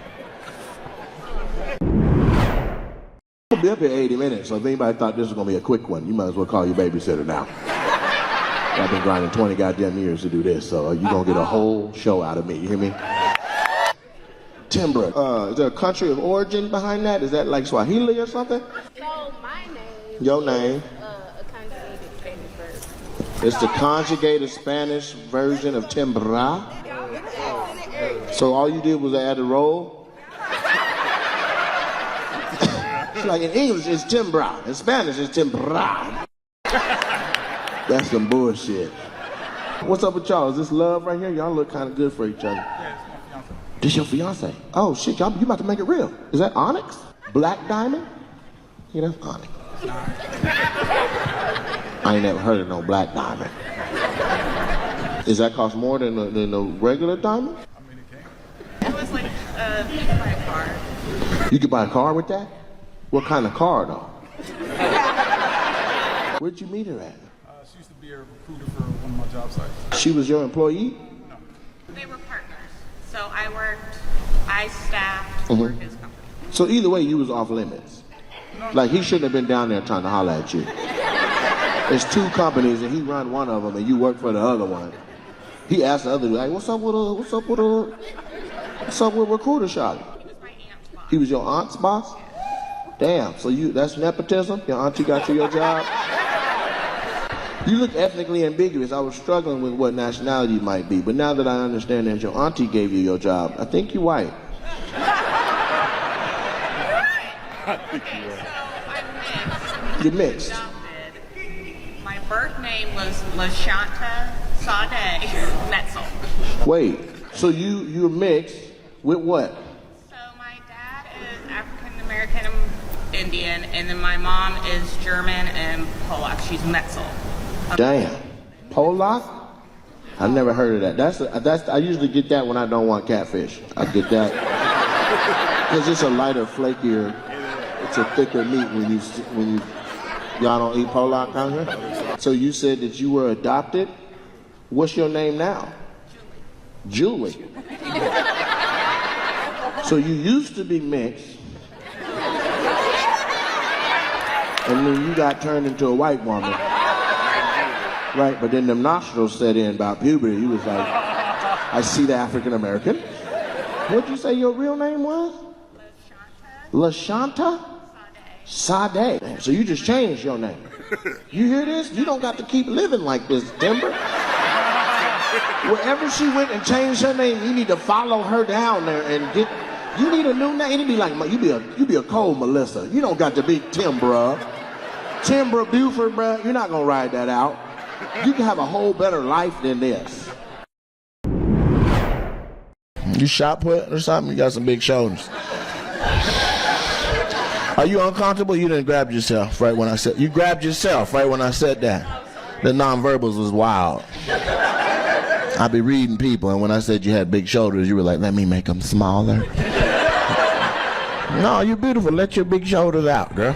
We'll be up here 80 minutes, so if anybody thought this was going to be a quick one, you might as well call your babysitter now. I've been grinding 20 goddamn years to do this, so you're going to get a whole show out of me, you hear me? Timbre, is there a country of origin behind that? Is that like Swahili or something? So my name. Your name? A country that came first. It's the conjugated Spanish version of timbra. So all you did was add a roll? It's like in English, it's timbra. In Spanish, it's timbra. That's some bullshit. What's up with y'all? Is this love right here? Y'all look kind of good for each other. Yeah, it's my fiance. This your fiance? Oh shit, y'all, you about to make it real. Is that onyx? Black diamond? Yeah, that's onyx. I ain't never heard of no black diamond. Does that cost more than a regular diamond? I mean, it can. It was like, you could buy a car. You could buy a car with that? What kind of car though? Where'd you meet her at? She used to be a recruiter for one of my job sites. She was your employee? They were partners. So I staffed for his company. So either way, you was off limits. Like he shouldn't have been down there trying to holler at you. There's two companies and he run one of them and you work for the other one. He asked the other dude, like, what's up with recruiter shop? He was my aunt's boss. He was your aunt's boss? Damn, so that's nepotism? Your auntie got you your job? You look ethnically ambiguous. I was struggling with what nationality you might be, but now that I understand that your auntie gave you your job, I think you're white. You're mixed. Adopted. My birth name was LaShanta Sade Metzel. Wait, so you're mixed with what? So my dad is African American Indian, and then my mom is German and Polak. She's Metzel. Damn. Polak? I've never heard of that. I usually get that when I don't want catfish. I get that. Because it's a lighter, flakier, it's a thicker meat when you y'all don't eat Polak out here? So you said that you were adopted? What's your name now? Julie. So you used to be mixed, and then you got turned into a white woman. Right, but then them nostrils set in about puberty. You was like, I see the African American. What'd you say your real name was? LaShanta? Sade. So you just changed your name. You hear this? You don't got to keep living like this, Timber. Wherever she went and changed her name, you need to follow her down there and you need a new name. It'd be like, you be a cold Melissa. You don't got to be Timbra. Timbra Buford, bruh. You're not gonna ride that out. You can have a whole better life than this. You shot put or something? You got some big shoulders. Are you uncomfortable? You didn't grab yourself right when I said. You grabbed yourself right when I said that. The nonverbals was wild. I be reading people, and when I said you had big shoulders, you were like, let me make them smaller. No, you're beautiful. Let your big shoulders out, girl.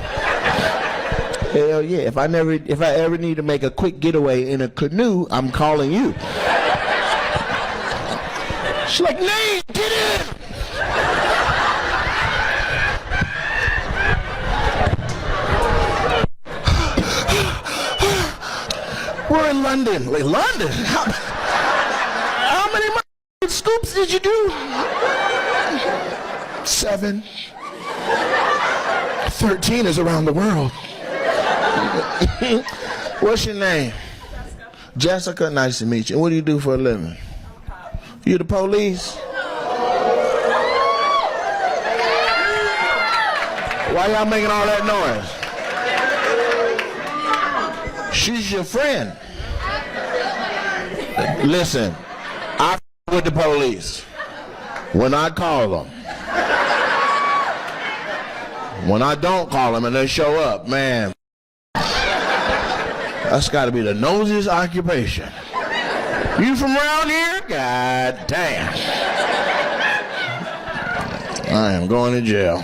Hell yeah. If I ever need to make a quick getaway in a canoe, I'm calling you. She's like, Nate, get in! We're in London. Like, London? How many scoops did you do? 7. 13 is around the world. What's your name? Jessica, nice to meet you. What do you do for a living? You the police? Why y'all making all that noise? She's your friend. Listen, I with the police when I call them. When I don't call them and they show up, man, that's got to be the nosiest occupation. You from around here? God damn. I am going to jail.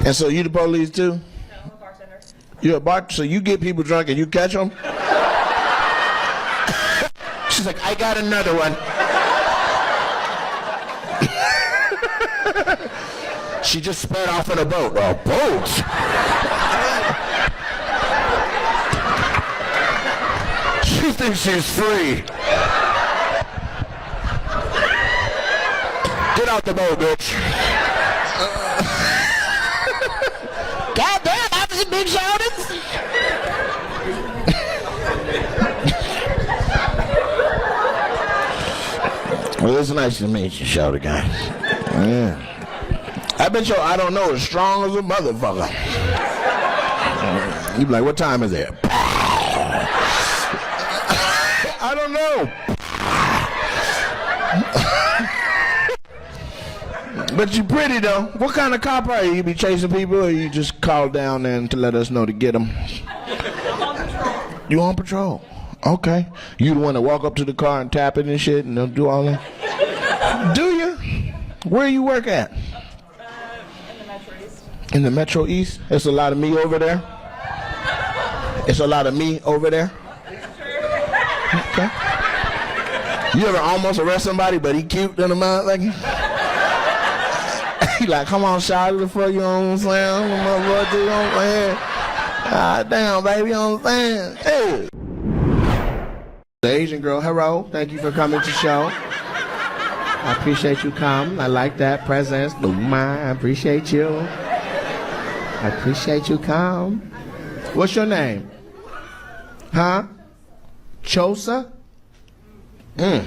And so you the police too? No, I'm a bartender. You're a bartender, so you get people drunk and you catch them? She's like, I got another one. She just sped off in a boat. A boat? She thinks she's free. Get out the boat, bitch. God damn, I have some big shoulders. it's nice to meet you, Shorty guy. Yeah. I bet your I don't know is strong as a motherfucker. You be like, what time is it? I don't know. But you pretty though. What kind of cop are you? You be chasing people or you just call down there to let us know to get them? You on patrol? Okay. You the one to walk up to the car and tap it and shit and they'll do all that? Do you? Where you work at? In the Metro East. In the Metro East? There's a lot of me over there? It's a lot of me over there? Okay. You ever almost arrest somebody but he cute than a motherfucker? He like, come on, shawty, the fuck, you know what I'm saying? My boy, you know what I'm saying? Ah, damn, baby, you know what I'm saying? Hey. The Asian girl, hello, thank you for coming to show. I appreciate you coming. I like that presence. No mind, I appreciate you. I appreciate you come. What's your name? Huh? Chosa? That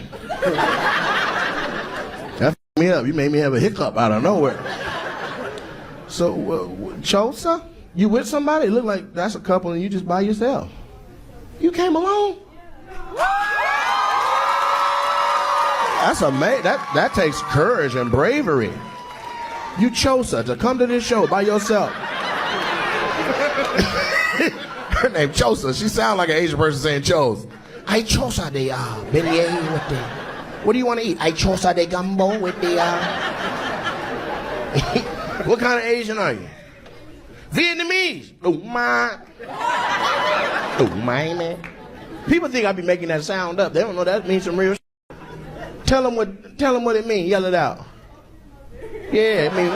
f***ed me up. You made me have a hiccup out of nowhere. So, Chosa? You with somebody? It look like that's a couple and you just by yourself. You came alone? That's amazing. That takes courage and bravery. You Chosa to come to this show by yourself. Her name Chosa. She sounds like an Asian person saying Chose. I Chosa de beignet with the. What do you want to eat? I Chosa de gumbo with the. What kind of Asian are you? Vietnamese. Oh my. Oh my man. People think I be making that sound up. They don't know that means some real. Tell them what it means. Yell it out. Yeah, it means.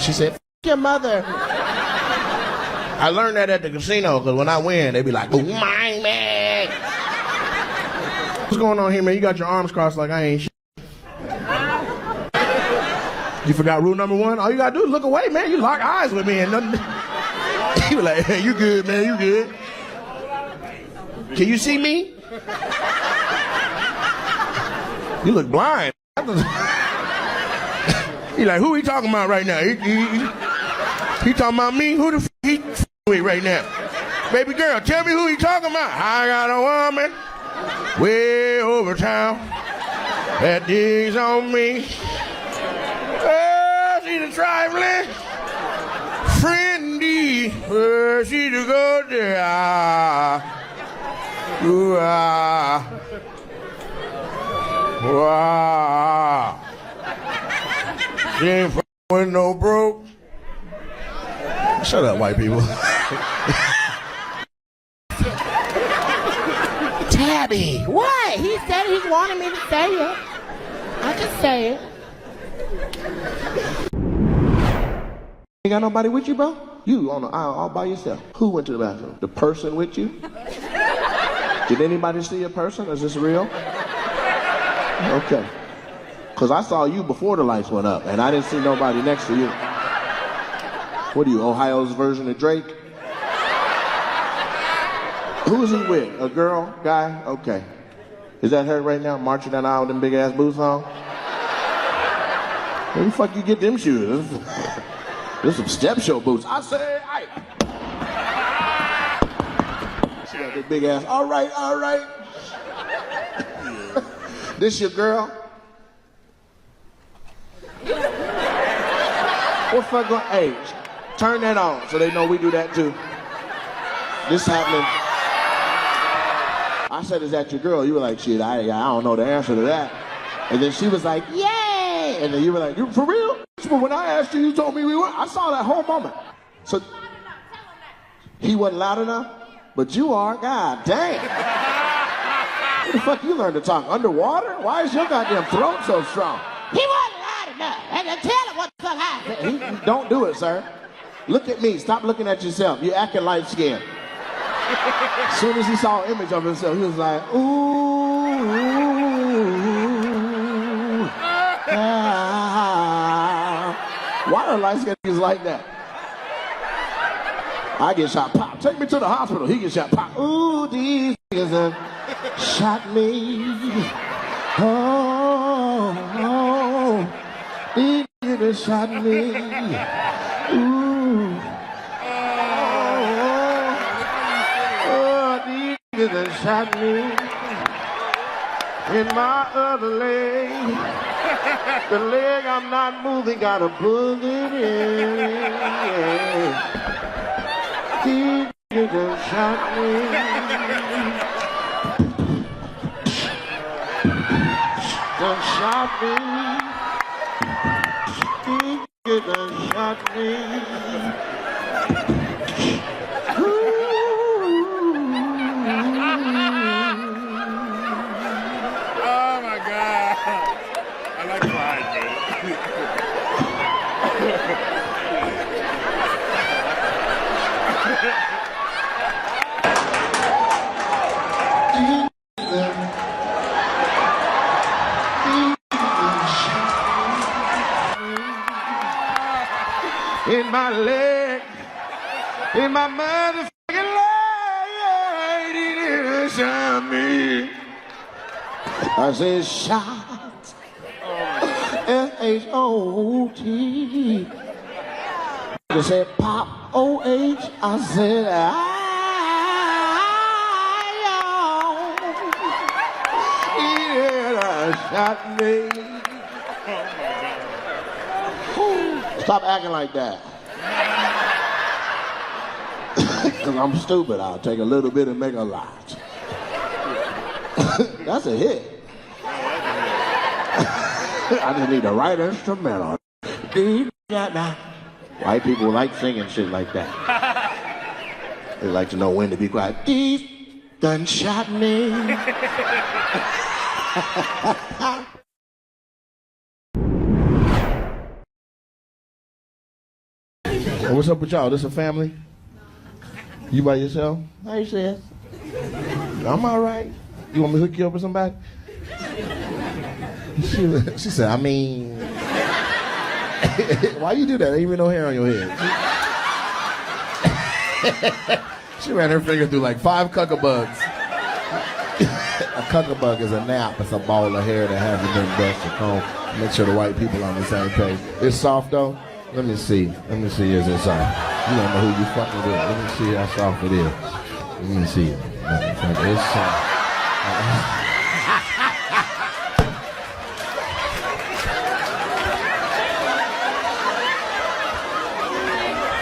She said, "F your mother." I learned that at the casino because when I win, they be like, "Oh my man." What's going on here, man? You got your arms crossed like I ain't shit. You forgot rule number 1? All you gotta do is look away, man. You lock eyes with me and nothing. You like, hey, you good, man, you good. Can you see me? You look blind. He like, who he talking about right now? He talking about me? Who the f he with right now? Baby girl, tell me who he talking about. I got a woman way over town that digs on me. She's a trifling friendy. She's a good there. Ooh, wow. She ain't f***ing with no broke. Shut up, white people. Tabby, what? He said he wanted me to say it. I can say it. Ain't got nobody with you, bro? You on the aisle all by yourself. Who went to the bathroom? The person with you? Did anybody see a person? Is this real? Okay. Because I saw you before the lights went up, and I didn't see nobody next to you. What are you, Ohio's version of Drake? Who is he with? A girl? Guy? Okay. Is that her right now, marching down the aisle with them big-ass boots on? Where the fuck you get them shoes? There's some step show boots. I say, I. She got that big ass. All right, all right. This your girl? What fuck going? Hey, turn that on so they know we do that too. This happening. I said, is that your girl? You were like, shit, I don't know the answer to that. And then she was like, yay! And then you were like, you for real? But when I asked you, you told me we were. I saw that whole moment. So he wasn't loud enough, but you are. God dang. Where the fuck you learn to talk? Underwater? Why is your goddamn throat so strong? He wasn't loud enough. And tell him what the fuck happened. Don't do it, sir. Look at me. Stop looking at yourself. You're acting light skinned. As soon as he saw an image of himself, he was like, ooh, Why are light skinned niggas like that? I get shot, pop. Take me to the hospital. He gets shot, pop. Ooh, these niggas shot me. Oh, these niggas shot me. Ooh. Oh, these niggas shot me in my other leg. The leg I'm not moving got a bullet in it. These niggas shot me. Done shot me. These niggas shot me. Oh my God. I like crying, man. In my leg, in my motherfucking leg, it shot me. I said shot, S-H-O-T. They said pop, O-H. I said shot me. Stop acting like that. Because I'm stupid. I'll take a little bit and make a lot. That's a hit. I just need the right instrumental. White people like singing shit like that. They like to know when to be quiet. These done shot me. What's up with y'all? This a family? You by yourself? How you say? I'm all right. You want me to hook you up with somebody? She said, I mean... Why you do that? There ain't even no hair on your head. She ran her finger through like 5 cuckabugs. A cuckabug is a nap. It's a ball of hair that hasn't been brushed or combed. Make sure the white people on the same page. It's soft though? Let me see. Is it soft? You don't know who you fucking with. Let me see how soft it is. Let me see. It's soft.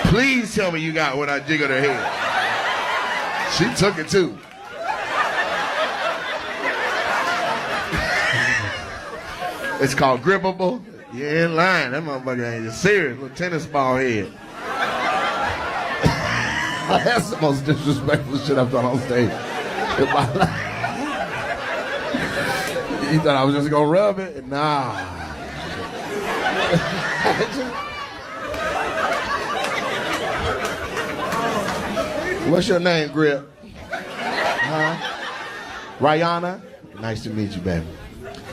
Please tell me you got when I jiggled her head. She took it too. It's called grippable. You ain't lying. That motherfucker ain't just serious. Little tennis ball head. That's the most disrespectful shit I've done on stage in my life. You thought I was just gonna rub it? Nah. What's your name, Grip? Huh? Rihanna? Nice to meet you, baby.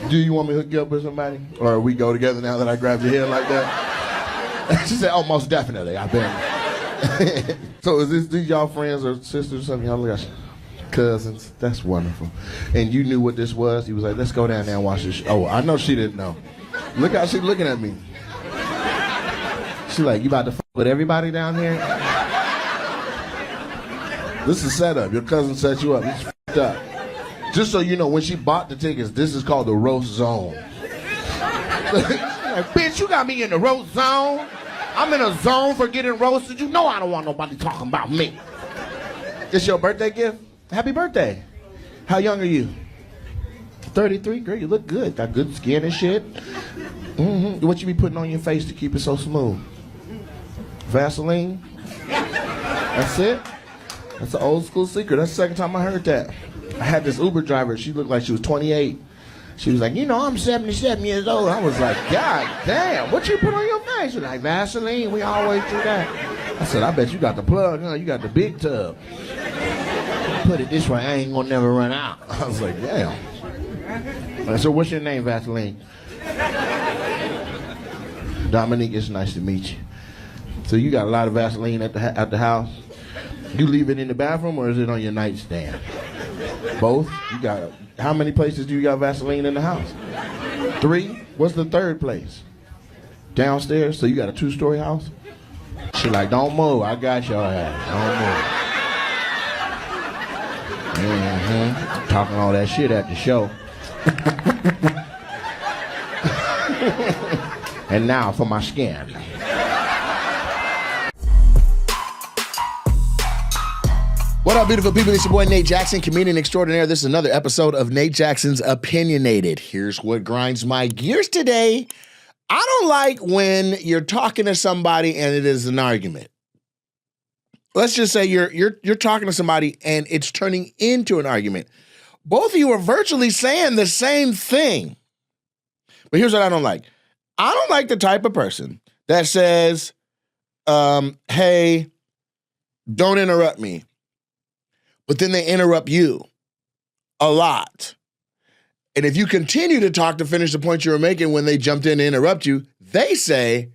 Do you want me to hook you up with somebody? Or we go together now that I grabbed your hair like that? She said, oh, most definitely. I bet. So is these y'all friends or sisters or something? Y'all got cousins? That's wonderful. And you knew what this was? He was like, let's go down there and watch this. Oh, I know she didn't know. Look how she's looking at me. She like, you about to fuck with everybody down here? This is set up. Your cousin set you up. It's fucked up. Just so you know, when she bought the tickets, this is called the roast zone. Like, bitch, you got me in the roast zone. I'm in a zone for getting roasted. You know I don't want nobody talking about me. This your birthday gift? Happy birthday. How young are you? 33? Girl, you look good. Got good skin and shit. Mm-hmm. What you be putting on your face to keep it so smooth? Vaseline? That's it? That's an old school secret. That's the second time I heard that. I had this Uber driver. She looked like she was 28. She was like, you know, I'm 77 years old. I was like, God damn, what you put on your face? She was like, Vaseline. We always do that. I said, I bet you got the plug, huh? You got the big tub. Put it this way, I ain't gonna never run out. I was like, damn. So what's your name, Vaseline? Dominique, it's nice to meet you. So you got a lot of Vaseline at the house? You leave it in the bathroom or is it on your nightstand? Both? You got, how many places do you got Vaseline in the house? 3? What's the third place? Downstairs? So you got a 2-story house? She like, don't move. I got your ass. Don't move. Talking all that shit at the show. And now for my skin. What up, beautiful people? It's your boy Nate Jackson, comedian extraordinaire. This is another episode of Nate Jackson's Opinionated. Here's what grinds my gears today. I don't like when you're talking to somebody and it is an argument. Let's just say you're talking to somebody and it's turning into an argument. Both of you are virtually saying the same thing. But here's what I don't like. I don't like the type of person that says, hey, don't interrupt me. But then they interrupt you a lot. And if you continue to talk to finish the point you were making when they jumped in to interrupt you, they say,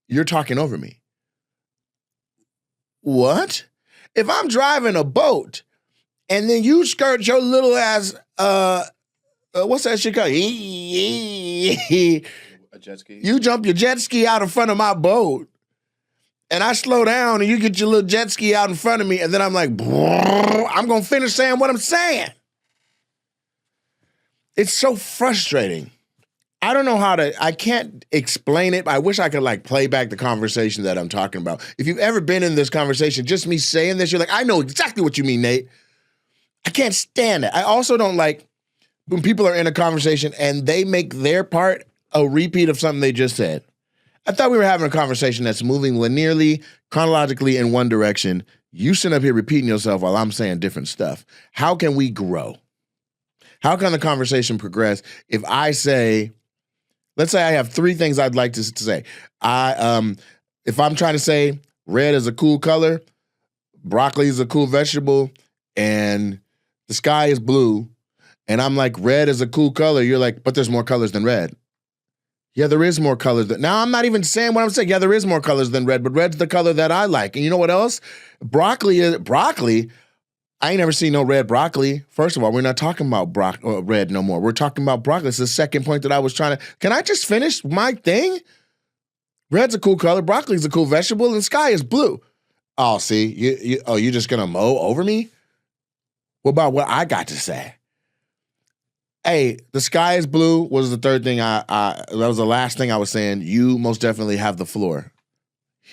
you're talking over me. What? If I'm driving a boat and then you skirt your little ass, what's that shit called? A jet ski? You jump your jet ski out in front of my boat. And I slow down and you get your little jet ski out in front of me and then I'm like, I'm going to finish saying what I'm saying. It's so frustrating. I don't know I can't explain it. I wish I could like play back the conversation that I'm talking about. If you've ever been in this conversation, just me saying this, you're like, I know exactly what you mean, Nate. I can't stand it. I also don't like when people are in a conversation and they make their part a repeat of something they just said. I thought we were having a conversation that's moving linearly, chronologically in one direction. You sit up here repeating yourself while I'm saying different stuff. How can we grow? How can the conversation progress if I say, let's say I have 3 things I'd like to say. If I'm trying to say red is a cool color, broccoli is a cool vegetable, and the sky is blue, and I'm like, red is a cool color, you're like, but there's more colors than red. Yeah, there is more colors. Now, I'm not even saying what I'm saying. Yeah, there is more colors than red, but red's the color that I like. And you know what else? Broccoli. I ain't never seen no red broccoli. First of all, we're not talking about red no more. We're talking about broccoli. It's the second point that I was trying to. Can I just finish my thing? Red's a cool color. Broccoli's a cool vegetable, and sky is blue. Oh, see, you're just gonna mow over me? What about what I got to say? Hey, the sky is blue was the third thing that was the last thing I was saying. You most definitely have the floor.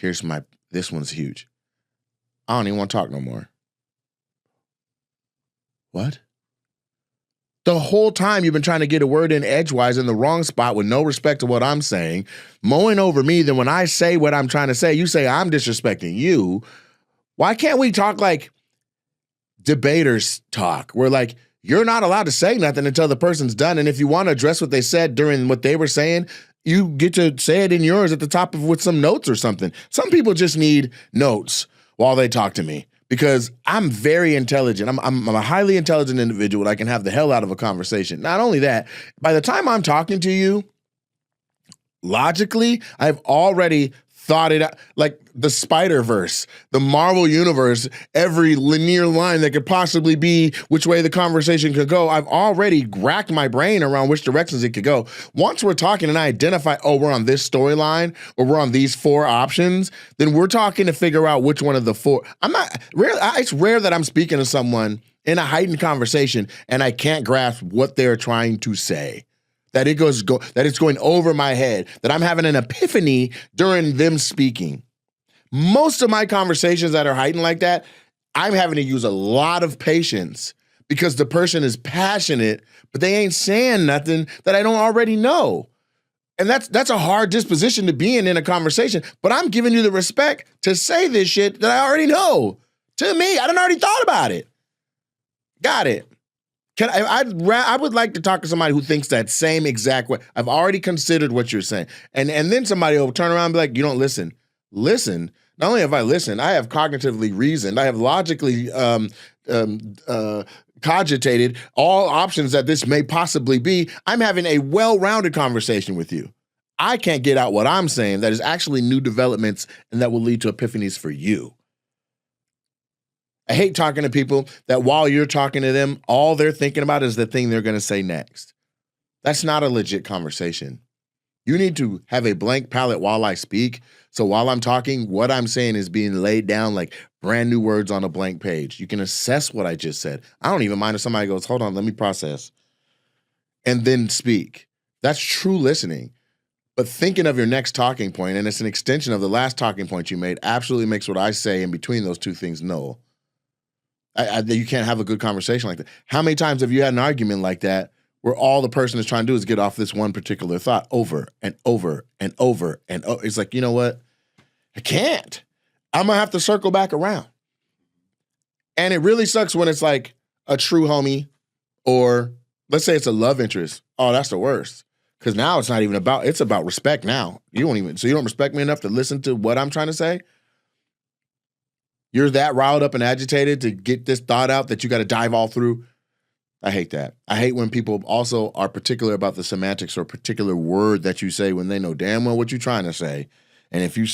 This one's huge. I don't even want to talk no more. What? The whole time you've been trying to get a word in edgewise in the wrong spot with no respect to what I'm saying, mowing over me, then when I say what I'm trying to say, you say I'm disrespecting you. Why can't we talk like debaters talk? We're like, you're not allowed to say nothing until the person's done. And if you want to address what they said during what they were saying, you get to say it in yours at the top of with some notes or something. Some people just need notes while they talk to me because I'm very intelligent. I'm a highly intelligent individual. I can have the hell out of a conversation. Not only that, by the time I'm talking to you, logically, I've already thought it out, like the Spider-Verse, the Marvel Universe, every linear line that could possibly be which way the conversation could go. I've already racked my brain around which directions it could go. Once we're talking and I identify, oh, we're on this storyline or we're on these 4 options, then we're talking to figure out which one of the 4. It's rare that I'm speaking to someone in a heightened conversation and I can't grasp what they're trying to say. That it's going over my head, that I'm having an epiphany during them speaking. Most of my conversations that are heightened like that, I'm having to use a lot of patience because the person is passionate, but they ain't saying nothing that I don't already know. And that's a hard disposition to be in a conversation, but I'm giving you the respect to say this shit that I already know. To me, I done already thought about it. Got it. I would like to talk to somebody who thinks that same exact way. I've already considered what you're saying. And then somebody will turn around and be like, you don't listen. Listen. Not only have I listened, I have cognitively reasoned. I have logically cogitated all options that this may possibly be. I'm having a well-rounded conversation with you. I can't get out what I'm saying that is actually new developments and that will lead to epiphanies for you. I hate talking to people that while you're talking to them, all they're thinking about is the thing they're going to say next. That's not a legit conversation. You need to have a blank palette while I speak. So while I'm talking, what I'm saying is being laid down like brand new words on a blank page. You can assess what I just said. I don't even mind if somebody goes, hold on, let me process. And then speak. That's true listening. But thinking of your next talking point, and it's an extension of the last talking point you made, absolutely makes what I say in between those two things null. You can't have a good conversation like that. How many times have you had an argument like that where all the person is trying to do is get off this one particular thought over and over and over and over? It's like, you know what? I can't. I'm going to have to circle back around. And it really sucks when it's like a true homie or let's say it's a love interest. Oh, that's the worst. Because now it's not even about, it's about respect now. You don't respect me enough to listen to what I'm trying to say? You're that riled up and agitated to get this thought out that you got to dive all through. I hate that. I hate when people also are particular about the semantics or a particular word that you say when they know damn well what you're trying to say. And if you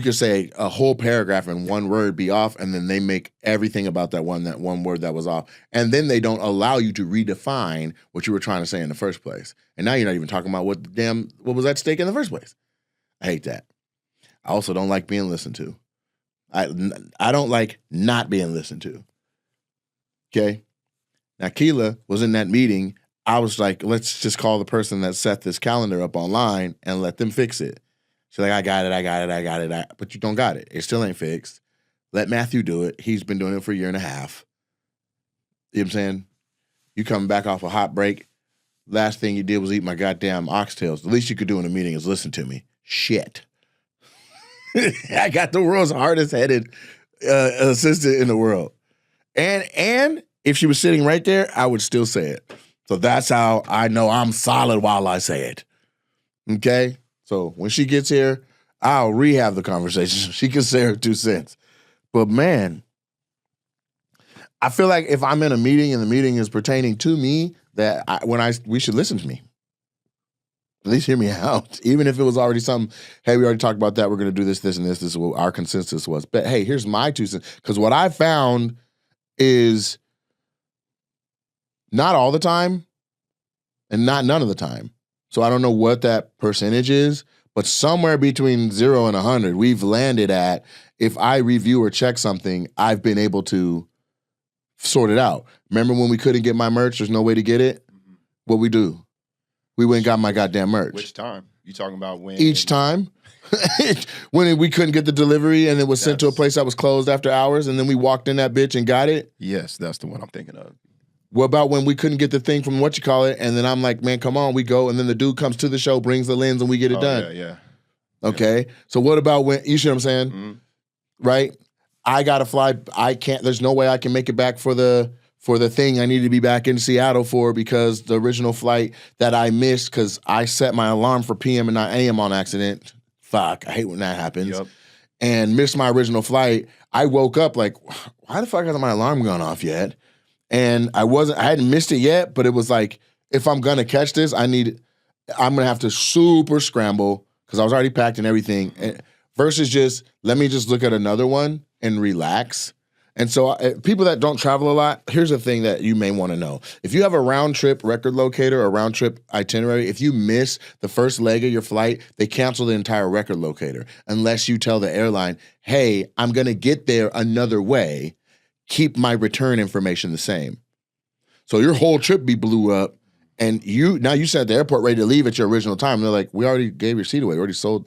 could say a whole paragraph and one word be off, and then they make everything about that one word that was off. And then they don't allow you to redefine what you were trying to say in the first place. And now you're not even talking about what was at stake in the first place. I hate that. I also don't like being listened to. I don't like not being listened to. Okay? Now, Keela was in that meeting. I was like, let's just call the person that set this calendar up online and let them fix it. She's like, I got it. But you don't got it. It still ain't fixed. Let Matthew do it. He's been doing it for a year and a half. You know what I'm saying? You coming back off a hot break. Last thing you did was eat my goddamn oxtails. The least you could do in a meeting is listen to me. Shit. I got the world's hardest headed assistant in the world. And if she was sitting right there, I would still say it. So that's how I know I'm solid while I say it. Okay? So when she gets here, I'll rehab the conversation so she can say her 2 cents. But man, I feel like if I'm in a meeting and the meeting is pertaining to me, that we should listen to me. At least hear me out. Even if it was already something, hey, we already talked about that. We're going to do this, and this. This is what our consensus was. But hey, here's my 2 cents. Because what I found is not all the time and not none of the time. So I don't know what that percentage is, but somewhere between 0 and 100, we've landed at, if I review or check something, I've been able to sort it out. Remember when we couldn't get my merch, there's no way to get it? What we do? We went and got my goddamn merch. Which time? You talking about when? Each time. When we couldn't get the delivery and it was sent to a place that was closed after hours and then we walked in that bitch and got it? Yes, that's the one I'm thinking of. What about when we couldn't get the thing from and then I'm like, man, come on, we go, and then the dude comes to the show, brings the lens, and we get it done. Yeah. Okay? Yeah. So what about when, you see what I'm saying? Mm-hmm. Right? I gotta fly, there's no way I can make it back for the thing I need to be back in Seattle for, because the original flight that I missed, because I set my alarm for PM and not AM on accident. Fuck, I hate when that happens. Yep. And missed my original flight. I woke up like, why the fuck hasn't my alarm gone off yet? And I hadn't missed it yet, but it was like, if I'm gonna catch this, I'm gonna have to super scramble because I was already packed and everything. Versus just, let me just look at another one and relax. And so people that don't travel a lot, here's the thing that you may want to know. If you have a round trip record locator or round trip itinerary, if you miss the first leg of your flight, they cancel the entire record locator unless you tell the airline, hey, I'm gonna get there another way. Keep my return information the same. So your whole trip be blew up, and you sat at the airport ready to leave at your original time. And they're like, we already gave your seat away. We already sold.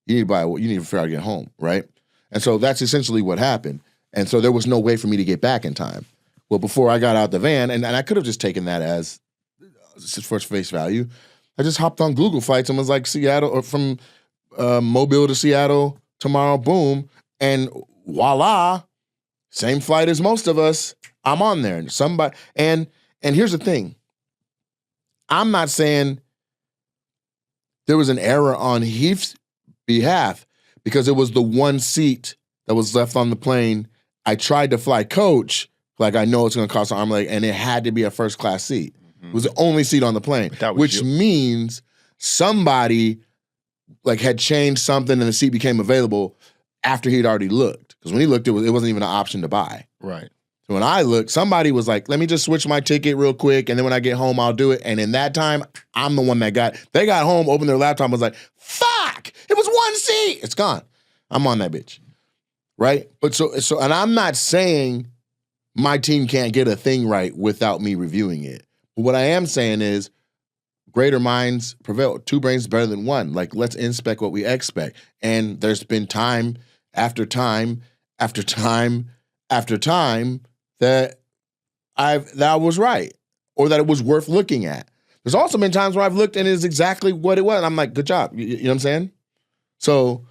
You need to figure out how to get home, right? And so that's essentially what happened. And so there was no way for me to get back in time. Well, before I got out the van, and I could have just taken that as for face value, I just hopped on Google Flights and was like, Seattle, or from Mobile to Seattle tomorrow, boom, and voila, same flight as most of us. I'm on there. And here's the thing. I'm not saying there was an error on Heath's behalf, because it was the one seat that was left on the plane. I tried to fly coach, like I know it's going to cost an arm and leg, and it had to be a first class seat. Mm-hmm. It was the only seat on the plane, which means somebody like had changed something and the seat became available after he'd already looked. Because when he looked, it wasn't even an option to buy. Right. So when I looked, somebody was like, let me just switch my ticket real quick, and then when I get home, I'll do it. And in that time, I'm the one that they got home, opened their laptop, was like, fuck, it was one seat. It's gone. I'm on that bitch. Right? But so, and I'm not saying my team can't get a thing right without me reviewing it. But what I am saying is greater minds prevail. Two brains better than one. Like, let's inspect what we expect. And there's been time after time after time after time that that was right, or that it was worth looking at. There's also been times where I've looked and it's exactly what it was. And I'm like, good job. You know what I'm saying? So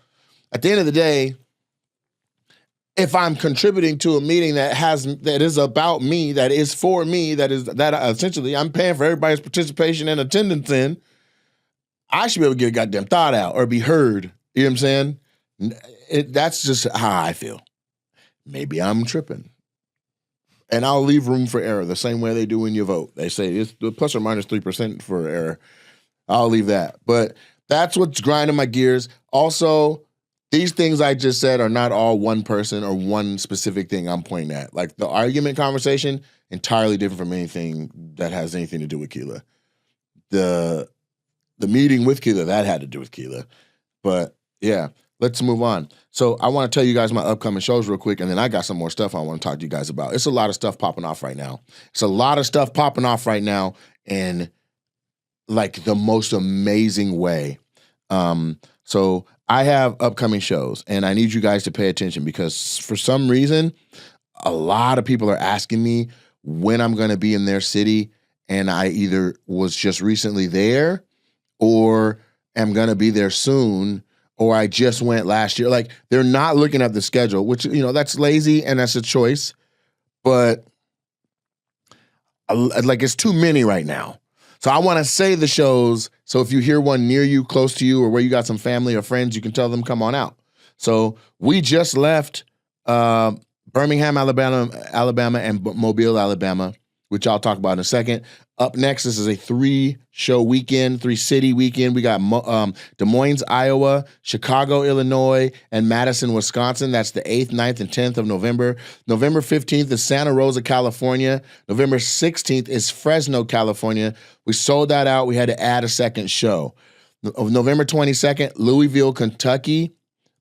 at the end of the day, if I'm contributing to a meeting that is about me, that is for me, that essentially I'm paying for everybody's participation and attendance in, I should be able to get a goddamn thought out or be heard. You know what I'm saying? That's just how I feel. Maybe I'm tripping. And I'll leave room for error the same way they do when you vote. They say it's plus or minus 3% for error. I'll leave that. But that's what's grinding my gears. Also, these things I just said are not all one person or one specific thing I'm pointing at. Like the argument conversation, entirely different from anything that has anything to do with Keela. The meeting with Keela, that had to do with Keela. But yeah, let's move on. So I want to tell you guys my upcoming shows real quick, and then I got some more stuff I want to talk to you guys about. It's a lot of stuff popping off right now. In like the most amazing way. So I have upcoming shows, and I need you guys to pay attention because for some reason, a lot of people are asking me when I'm going to be in their city, and I either was just recently there or am going to be there soon, or I just went last year. Like, they're not looking at the schedule, which, that's lazy and that's a choice, but like it's too many right now. So I want to say the shows, so if you hear one near you, close to you, or where you got some family or friends, you can tell them come on out. So we just left Birmingham, Alabama, and Mobile, Alabama, which I'll talk about in a second. Up next, this is a 3-city weekend. We got Des Moines, Iowa, Chicago, Illinois, and Madison, Wisconsin. That's the 8th, 9th, and 10th of November. November 15th is Santa Rosa, California. November 16th is Fresno, California. We sold that out. We had to add a second show. November 22nd, Louisville, Kentucky.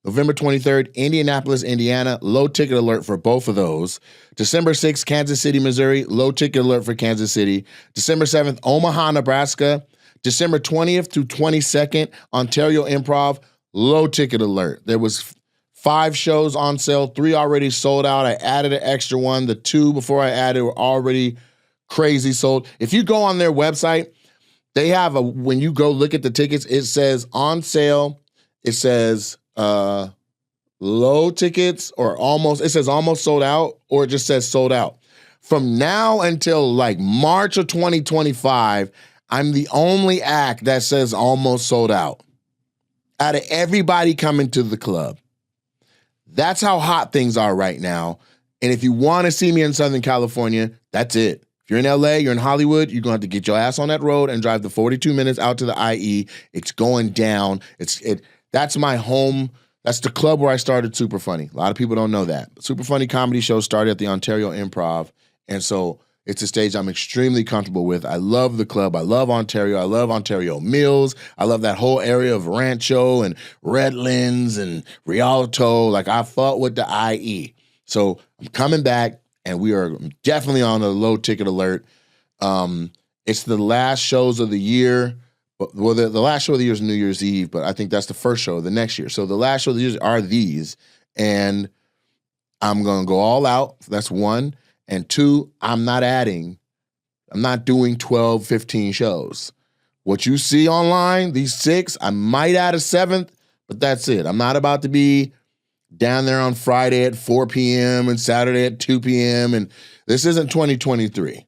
November 23rd, Indianapolis, Indiana. Low ticket alert for both of those. December 6th, Kansas City, Missouri. Low ticket alert for Kansas City. December 7th, Omaha, Nebraska. December 20th through 22nd, Ontario Improv. Low ticket alert. There was 5 shows on sale. 3 already sold out. I added an extra one. The 2 before I added were already crazy sold. If you go on their website, they have when you go look at the tickets, it says on sale. It says low tickets or almost, it says almost sold out, or it just says sold out. From now until like March of 2025, I'm the only act that says almost sold out out of everybody coming to the club. That's how hot things are right now. And if you want to see me in Southern California, that's it. If you're in LA, you're in Hollywood, you're going to have to get your ass on that road and drive the 42 minutes out to the IE. It's going down. That's my home. That's the club where I started Super Funny. A lot of people don't know that. Super Funny comedy show started at the Ontario Improv. And so it's a stage I'm extremely comfortable with. I love the club. I love Ontario. I love Ontario Mills. I love that whole area of Rancho and Redlands and Rialto. Like, I fought with the IE. So I'm coming back, and we are definitely on a low ticket alert. It's the last shows of the year. Well, the last show of the year is New Year's Eve, but I think that's the first show of the next year. So the last show of the year are these, and I'm going to go all out. That's 1. And 2, I'm not doing 12, 15 shows. What you see online, these 6, I might add a 7th, but that's it. I'm not about to be down there on Friday at 4 p.m. and Saturday at 2 p.m. And this isn't 2023.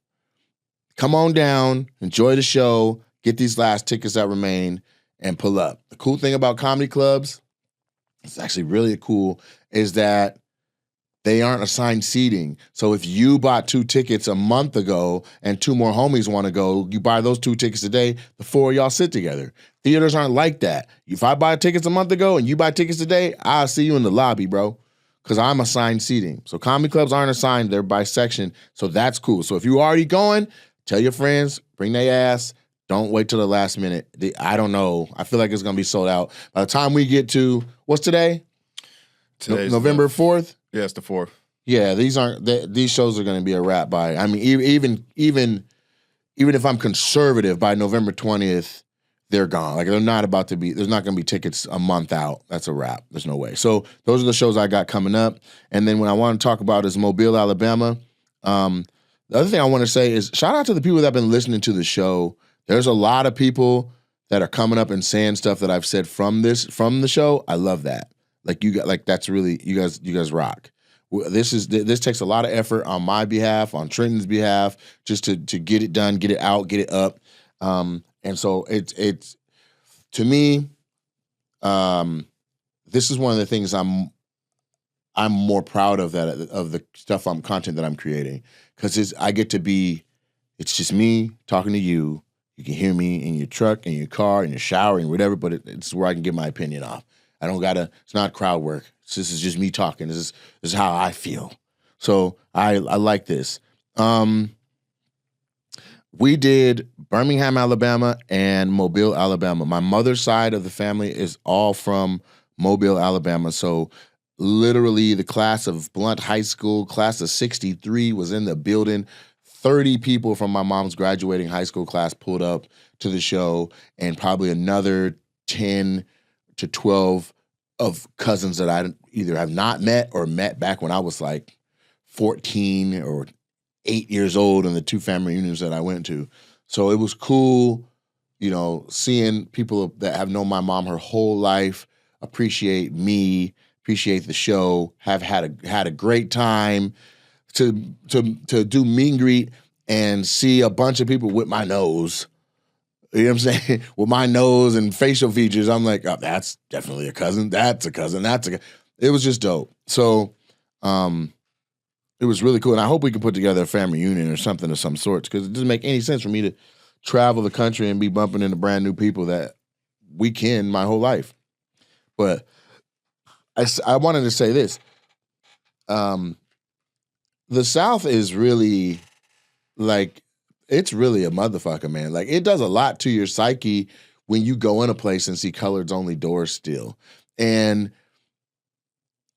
Come on down, enjoy the show, get these last tickets that remain, and pull up. The cool thing about comedy clubs, it's actually really cool, is that they aren't assigned seating. So if you bought 2 tickets a month ago and 2 more homies want to go, you buy those 2 tickets today, the 4 of y'all sit together. Theaters aren't like that. If I buy tickets a month ago and you buy tickets today, I'll see you in the lobby, bro. because I'm assigned seating. So comedy clubs aren't assigned, they're by section. So that's cool. So if you're already going, tell your friends, bring their ass. Don't wait till the last minute. I don't know. I feel like it's going to be sold out. By the time we get to, what's today? Today's November 4th? Yeah, it's the 4th. Yeah, these shows are going to be a wrap by, I mean, even if I'm conservative, by November 20th, they're gone. Like, they're not about to be, there's not going to be tickets a month out. That's a wrap. There's no way. So those are the shows I got coming up. And then what I want to talk about is Mobile, Alabama. The other thing I want to say is shout out to the people that have been listening to the show. There's a lot of people that are coming up and saying stuff that I've said from the show. I love that. That's really, you guys rock. This takes a lot of effort on my behalf, on Trenton's behalf, just to get it done, get it out, get it up. And so it's to me, this is one of the things I'm more proud of the content that I'm creating, because I get to be, it's just me talking to you. You can hear me in your truck, in your car, in your shower, and whatever. But it's where I can get my opinion off. I don't gotta. It's not crowd work. This is just me talking. This is how I feel. So I like this. We did Birmingham, Alabama, and Mobile, Alabama. My mother's side of the family is all from Mobile, Alabama. So literally the class of Blount High School, class of 63 was in the building. 30 people from my mom's graduating high school class pulled up to the show, and probably another 10 to 12 of cousins that I either have not met or met back when I was like 14 or 8 years old in the 2 family reunions that I went to. So it was cool, seeing people that have known my mom her whole life appreciate me, appreciate the show, have had a great time, to do meet and greet and see a bunch of people with my nose. You know what I'm saying? With my nose and facial features, I'm like, oh, that's definitely a cousin. That's a cousin. It was just dope. So it was really cool. And I hope we can put together a family reunion or something of some sorts, because it doesn't make any sense for me to travel the country and be bumping into brand new people that we ken my whole life. But I wanted to say this. The South is really, it's really a motherfucker, man. Like, it does a lot to your psyche when you go in a place and see colored only doors still. And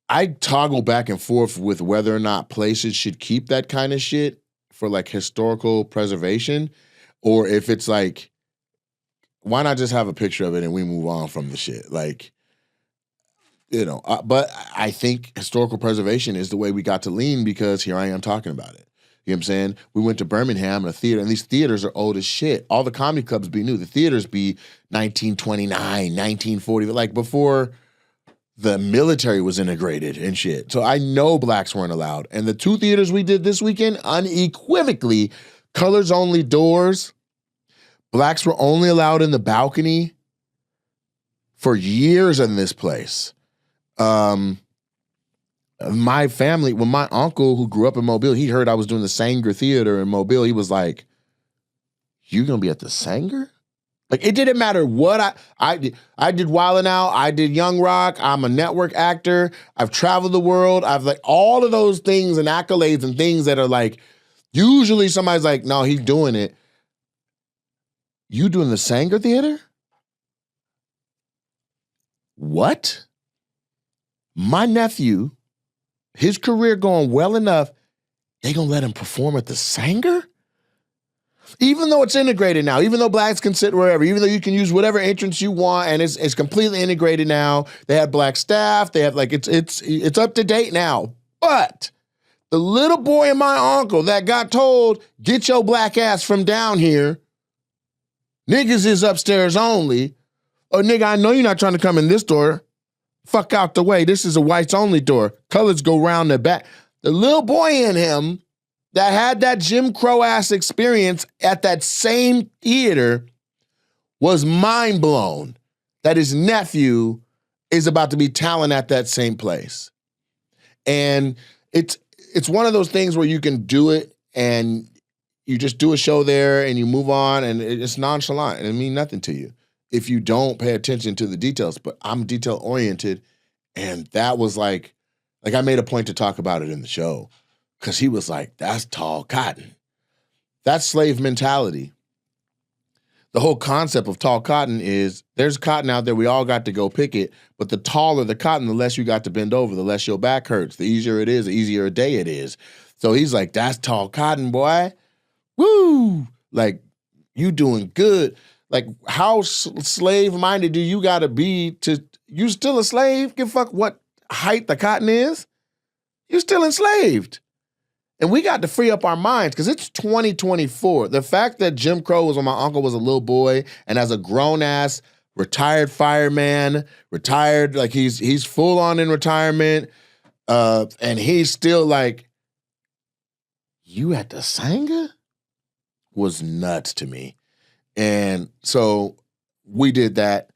I toggle back and forth with whether or not places should keep that kind of shit for like historical preservation, or if it's like, why not just have a picture of it and we move on from the shit? Like, but I think historical preservation is the way we got to lean, because here I am talking about it. You know what I'm saying? We went to Birmingham and a theater, and these theaters are old as shit. All the comedy clubs be new. The theaters be 1929, 1940, like before the military was integrated and shit. So I know blacks weren't allowed. And the 2 theaters we did this weekend, unequivocally, colors only doors. Blacks were only allowed in the balcony for years in this place. My family, when my uncle who grew up in Mobile, he heard I was doing the Sanger Theater in Mobile, he was like, "You gonna be at the Sanger?" Like, it didn't matter what I did. I did Wild 'N Out, I did Young Rock, I'm a network actor, I've traveled the world, I've like all of those things and accolades and things that are like, usually somebody's like, no, he's doing it. You doing the Sanger Theater? What? My nephew, his career going well enough, they gonna let him perform at the Sanger? Even though it's integrated now, even though blacks can sit wherever, even though you can use whatever entrance you want, and it's completely integrated now. They have black staff. They have it's up to date now. But the little boy and my uncle that got told, "Get your black ass from down here. Niggas is upstairs only." Oh, nigga, I know you're not trying to come in this door. Fuck out the way. This is a whites only door. Colors go round the back. The little boy in him that had that Jim Crow ass experience at that same theater was mind blown that his nephew is about to be talent at that same place. And it's one of those things where you can do it and you just do a show there and you move on, and it's nonchalant and it means nothing to you if you don't pay attention to the details. But I'm detail oriented, and that was like Like I made a point to talk about it in the show because he was like, that's tall cotton. That's slave mentality. The whole concept of tall cotton is there's cotton out there. We all got to go pick it. But the taller the cotton, the less you got to bend over, the less your back hurts. The easier it is, the easier a day it is. So he's like, that's tall cotton, boy. Woo! Like, you doing good. Like, how slave-minded do you got to be to, you still a slave? Give a fuck what height the cotton is? You still enslaved. And we got to free up our minds because it's 2024. The fact that Jim Crow was when my uncle was a little boy and as a grown-ass retired fireman, retired, like he's full on in retirement, and he's still like, you at the Sangha? Was nuts to me. And so we did that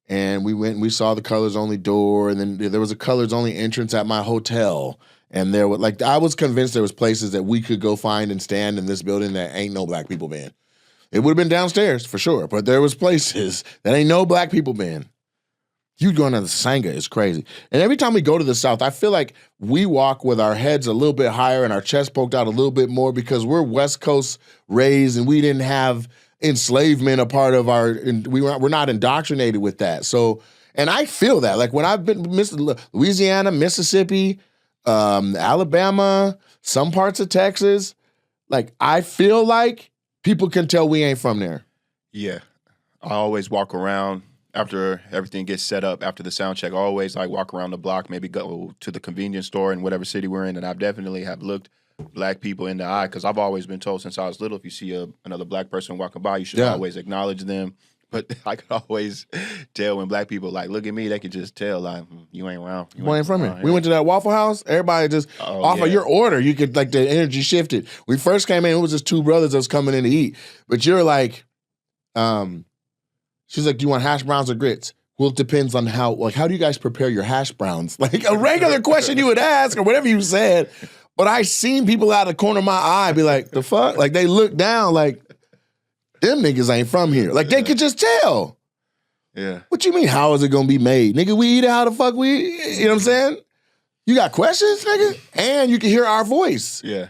and we went and we saw the colors only door and then there was a colors only entrance at my hotel. And there was like, I was convinced there was places that we could go find and stand in this building that ain't no black people been. It would have been downstairs for sure, but there was places that ain't no black people been. You going to the Sangha is crazy. And every time we go to the South, I feel like we walk with our heads a little bit higher and our chest poked out a little bit more because we're West Coast raised and we didn't have enslavement a part of our, we're not indoctrinated with that. So, and I feel that. Like when I've been to Louisiana, Mississippi, Alabama, some parts of Texas, like I feel like people can tell we ain't from there. Yeah. I always walk around after everything gets set up, after the sound check. I always like walk around the block, maybe go to the convenience store in whatever city we're in, and I've definitely have looked black people in the eye because I've always been told since I was little, if you see another black person walking by, you should always acknowledge them. But I could always tell when black people like look at me, they could just tell like you ain't around. You ain't from here. We went to that Waffle House. Everybody just off of your order, you could like the energy shifted. We first came in, it was just two brothers that was coming in to eat. But you're like, she's like, do you want hash browns or grits? Well, it depends on how do you guys prepare your hash browns? Like a regular question you would ask or whatever you said. But I seen people out of the corner of my eye be like, the fuck? Like they look down like, them niggas ain't from here. Like they could just tell. Yeah. What you mean, how is it gonna be made? Nigga, we eat it how the fuck we eat? You know what I'm saying? You got questions, nigga? And you can hear our voice. Yeah.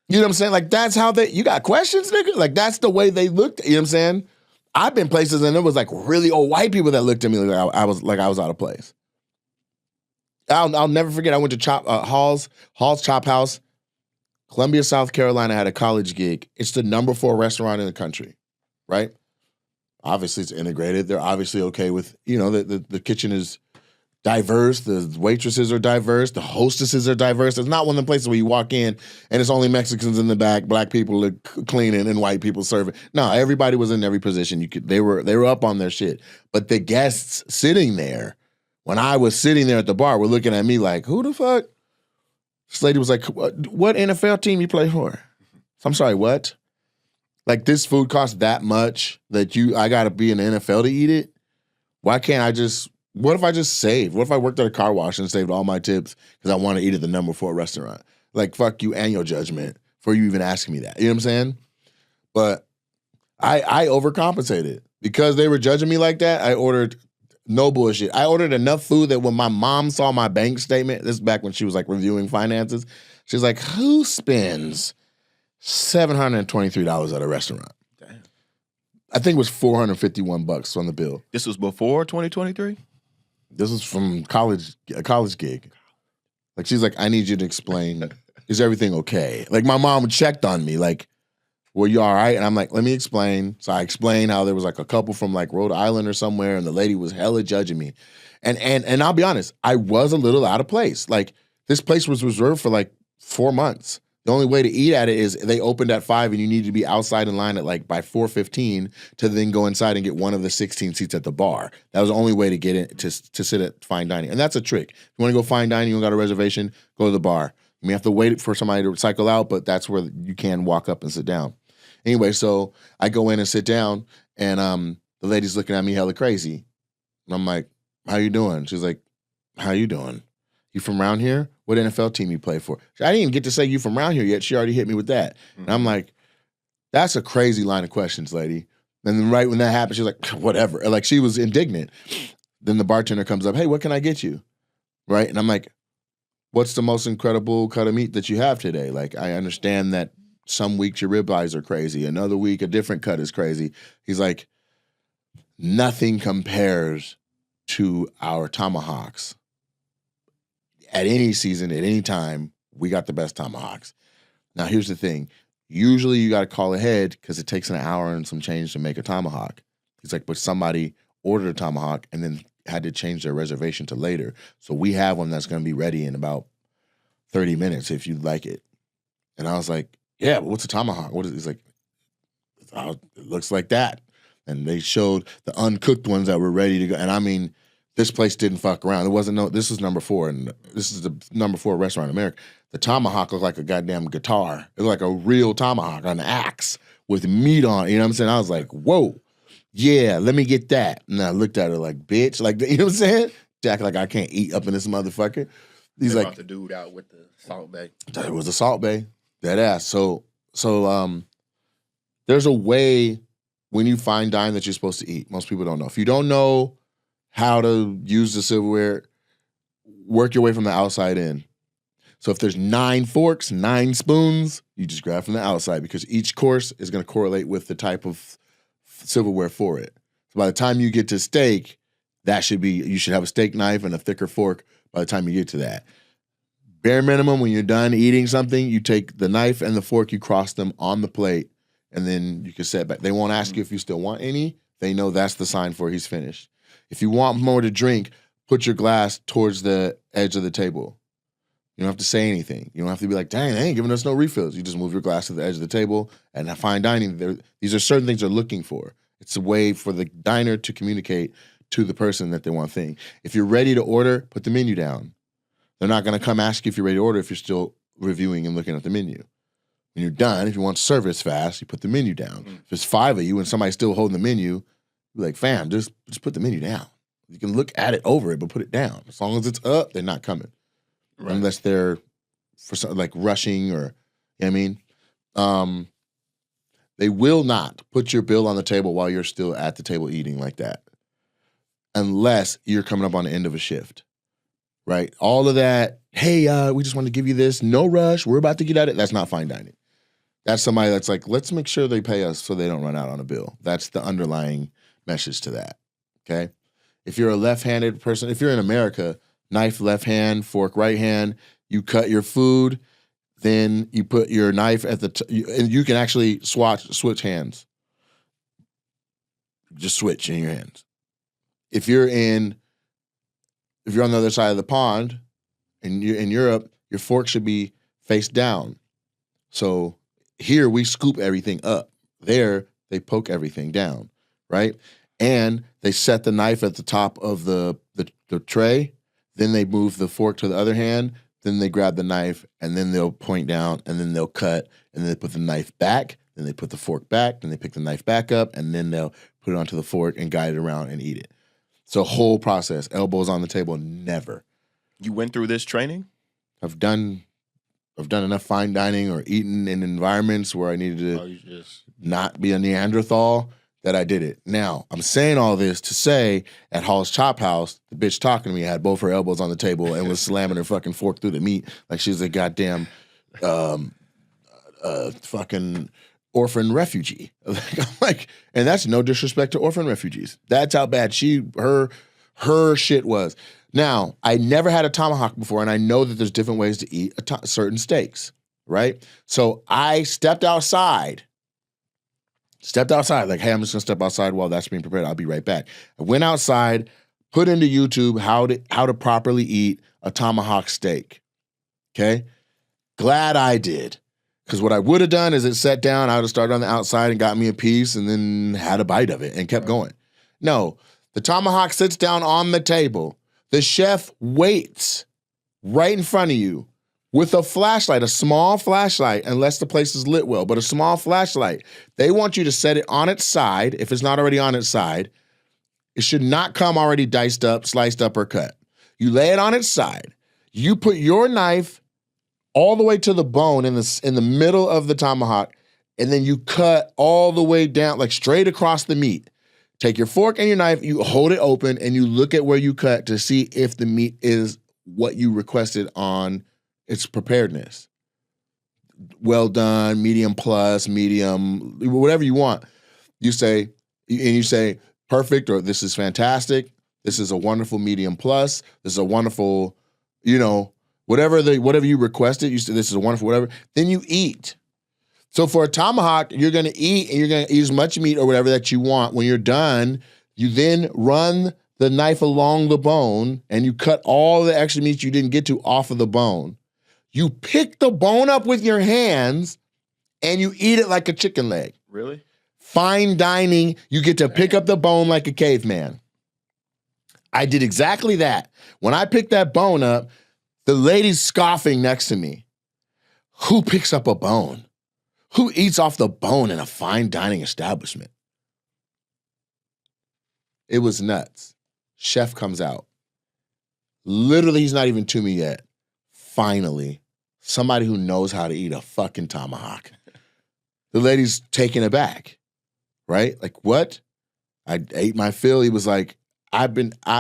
You know what I'm saying? Like that's how you got questions, nigga? Like that's the way they looked, you know what I'm saying? I've been places and there was like really old white people that looked at me like I was out of place. I'll never forget. I went to Hall's Chop House, Columbia, South Carolina. I had a college gig. It's the number 4 restaurant in the country, right? Obviously, it's integrated. They're obviously okay with the kitchen is diverse. The waitresses are diverse. The hostesses are diverse. It's not one of the places where you walk in and it's only Mexicans in the back, black people are cleaning, and white people serving. No, everybody was in every position. They were up on their shit. But the guests sitting there. When I was sitting there at the bar, were looking at me like, who the fuck? This lady was like, what NFL team you play for? I'm sorry, what? Like this food costs that much that I gotta be in the NFL to eat it? Why can't what if I just saved? What if I worked at a car wash and saved all my tips because I want to eat at the number 4 restaurant? Like, fuck you and your judgment for you even asking me that. You know what I'm saying? But I overcompensated. Because they were judging me like that, I ordered no bullshit. I ordered enough food that when my mom saw my bank statement, this is back when she was like reviewing finances, she's like, who spends $723 at a restaurant? Damn. I think it was $451 on the bill. This was before 2023? This was from a college gig. Like she's like, I need you to explain, is everything okay? Like my mom checked on me, like, were you all right? And I'm like, let me explain. So I explained how there was like a couple from like Rhode Island or somewhere, and the lady was hella judging me. And I'll be honest, I was a little out of place. Like this place was reserved for like 4 months. The only way to eat at it is they opened at 5 and you need to be outside in line at like by 4:15 to then go inside and get one of the 16 seats at the bar. That was the only way to get in to sit at fine dining. And that's a trick. If you want to go fine dining, you don't got a reservation, go to the bar. You may have to wait for somebody to cycle out, but that's where you can walk up and sit down. Anyway, so I go in and sit down, and the lady's looking at me hella crazy. And I'm like, how you doing? She's like, how you doing? You from around here? What NFL team you play for? I didn't even get to say you from around here yet. She already hit me with that. Mm-hmm. And I'm like, that's a crazy line of questions, lady. And then right when that happened, she was like, whatever. Like she was indignant. Then the bartender comes up, hey, what can I get you? Right? And I'm like, what's the most incredible cut of meat that you have today? Like, I understand that some weeks your ribeyes are crazy. Another week, a different cut is crazy. He's like, nothing compares to our tomahawks. At any season, at any time, we got the best tomahawks. Now, here's the thing. Usually you got to call ahead because it takes an hour and some change to make a tomahawk. He's like, but somebody ordered a tomahawk and then had to change their reservation to later. So we have one that's going to be ready in about 30 minutes if you'd like it. And I was like, yeah, but what's a tomahawk? What is it? He's like, it looks like that. And they showed the uncooked ones that were ready to go. And I mean, this place didn't fuck around. This was number 4, and this is the number 4 restaurant in America. The tomahawk looked like a goddamn guitar. It looked like a real tomahawk, an axe with meat on it. You know what I'm saying? I was like, whoa, yeah, let me get that. And I looked at her like, bitch, like, you know what I'm saying? Jack, like, I can't eat up in this motherfucker. He's like, brought the dude out with the Salt Bay. It was a Salt Bay, that ass. So there's a way when you fine dine that you're supposed to eat. Most people don't know. If you don't know how to use the silverware, work your way from the outside in. So if there's 9 forks, 9 spoons, you just grab from the outside because each course is going to correlate with the type of silverware for it. So by the time you get to steak, you should have a steak knife and a thicker fork by the time you get to that. Bare minimum, when you're done eating something, you take the knife and the fork, you cross them on the plate, and then you can set back. They won't ask you if you still want any. They know that's the sign for he's finished. If you want more to drink, put your glass towards the edge of the table. You don't have to say anything. You don't have to be like, dang, they ain't giving us no refills. You just move your glass to the edge of the table. And at fine dining, these are certain things they're looking for. It's a way for the diner to communicate to the person that they want a thing. If you're ready to order, put the menu down. They're not going to come ask you if you're ready to order if you're still reviewing and looking at the menu. When you're done, if you want service fast, you put the menu down. If there's 5 of you and somebody's still holding the menu, you're like, fam, just put the menu down. You can look at it over it, but put it down. As long as it's up, they're not coming. Right. Unless they're for something like rushing or, you know what I mean? They will not put your bill on the table while you're still at the table eating like that. Unless you're coming up on the end of a shift, right? All of that, hey, we just want to give you this, no rush, we're about to get at it. That's not fine dining. That's somebody that's like, let's make sure they pay us so they don't run out on a bill. That's the underlying message to that, okay? If you're a left-handed person, if you're in America, knife left hand, fork right hand, you cut your food, then you put your knife at and you can actually switch hands. Just switch in your hands. If you're on the other side of the pond, and you're in Europe, your fork should be face down. So here we scoop everything up. There they poke everything down, right? And they set the knife at the top of the tray. Then they move the fork to the other hand. Then they grab the knife, and then they'll point down, and then they'll cut, and then they put the knife back. Then they put the fork back. Then they pick the knife back up, and then they'll put it onto the fork and guide it around and eat it. So whole process, elbows on the table, never. You went through this training? I've done enough fine dining or eaten in environments where I needed to not be a Neanderthal that I did it. Now, I'm saying all this to say at Hall's Chop House, the bitch talking to me had both her elbows on the table and was slamming her fucking fork through the meat like she was a goddamn fucking orphan refugee. I'm like, and that's no disrespect to orphan refugees. That's how bad her shit was. Now, I never had a tomahawk before, and I know that there's different ways to eat certain steaks, right? So I stepped outside, like, hey, I'm just gonna step outside while that's being prepared. I'll be right back. I went outside, put into YouTube how to properly eat a tomahawk steak, okay? Glad I did. Because what I would have done is it sat down, I would have started on the outside and got me a piece and then had a bite of it and kept going. No, the tomahawk sits down on the table. The chef waits right in front of you with a flashlight, a small flashlight, unless the place is lit well, but a small flashlight. They want you to set it on its side, if it's not already on its side. It should not come already diced up, sliced up, or cut. You lay it on its side. You put your knife all the way to the bone in the middle of the tomahawk, and then you cut all the way down, like straight across the meat. Take your fork and your knife, you hold it open, and you look at where you cut to see if the meat is what you requested on its preparedness. Well done, medium plus, medium, whatever you want. You say, perfect, or this is fantastic. This is a wonderful medium plus. This is a wonderful, whatever you requested. You say this is a wonderful whatever. Then you eat. So for a tomahawk, you're going to eat, and you're going to eat as much meat or whatever that you want. When you're done, you then run the knife along the bone, and you cut all the extra meat you didn't get to off of the bone. You pick the bone up with your hands, and you eat it like a chicken leg. Really? Fine dining, you get to pick up the bone like a caveman. I did exactly that. When I picked that bone up, the lady's scoffing next to me. Who picks up a bone? Who eats off the bone in a fine dining establishment? It was nuts. Chef comes out. Literally, he's not even to me yet. Finally, somebody who knows how to eat a fucking tomahawk. The lady's taken aback, right? Like, what? I ate my fill. He was like,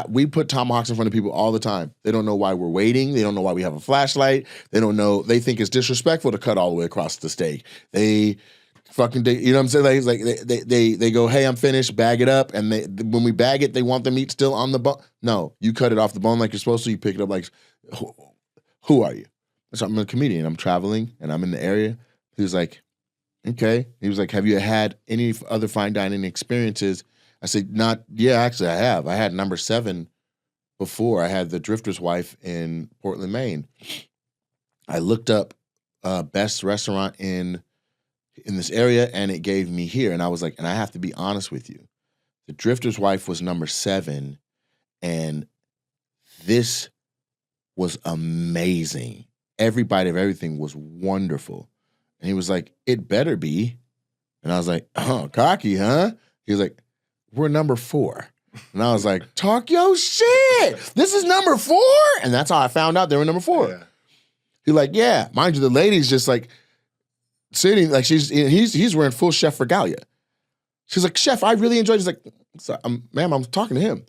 we put tomahawks in front of people all the time. They don't know why we're waiting. They don't know why we have a flashlight. They don't know. They think it's disrespectful to cut all the way across the steak. They fucking, you know what I'm saying? Like they go, hey, I'm finished. Bag it up. And when we bag it, they want the meat still on the bone. No, you cut it off the bone like you're supposed to. You pick it up like, who are you? So I'm a comedian. I'm traveling and I'm in the area. He was like, okay. He was like, have you had any other fine dining experiences? I said, actually I have. I had number 7 before. I had the Drifter's Wife in Portland, Maine. I looked up best restaurant in this area, and it gave me here. And I was like, and I have to be honest with you. The Drifter's Wife was number 7, and this was amazing. Every bite of everything was wonderful. And he was like, it better be. And I was like, oh, cocky, huh? He was like, we're number 4. And I was like, talk your shit. This is number 4? And that's how I found out they were number 4. Yeah. He's like, yeah. Mind you, the lady's just like sitting, like he's wearing full chef regalia. She's like, chef, I really enjoyed it. He's like, ma'am, I'm talking to him.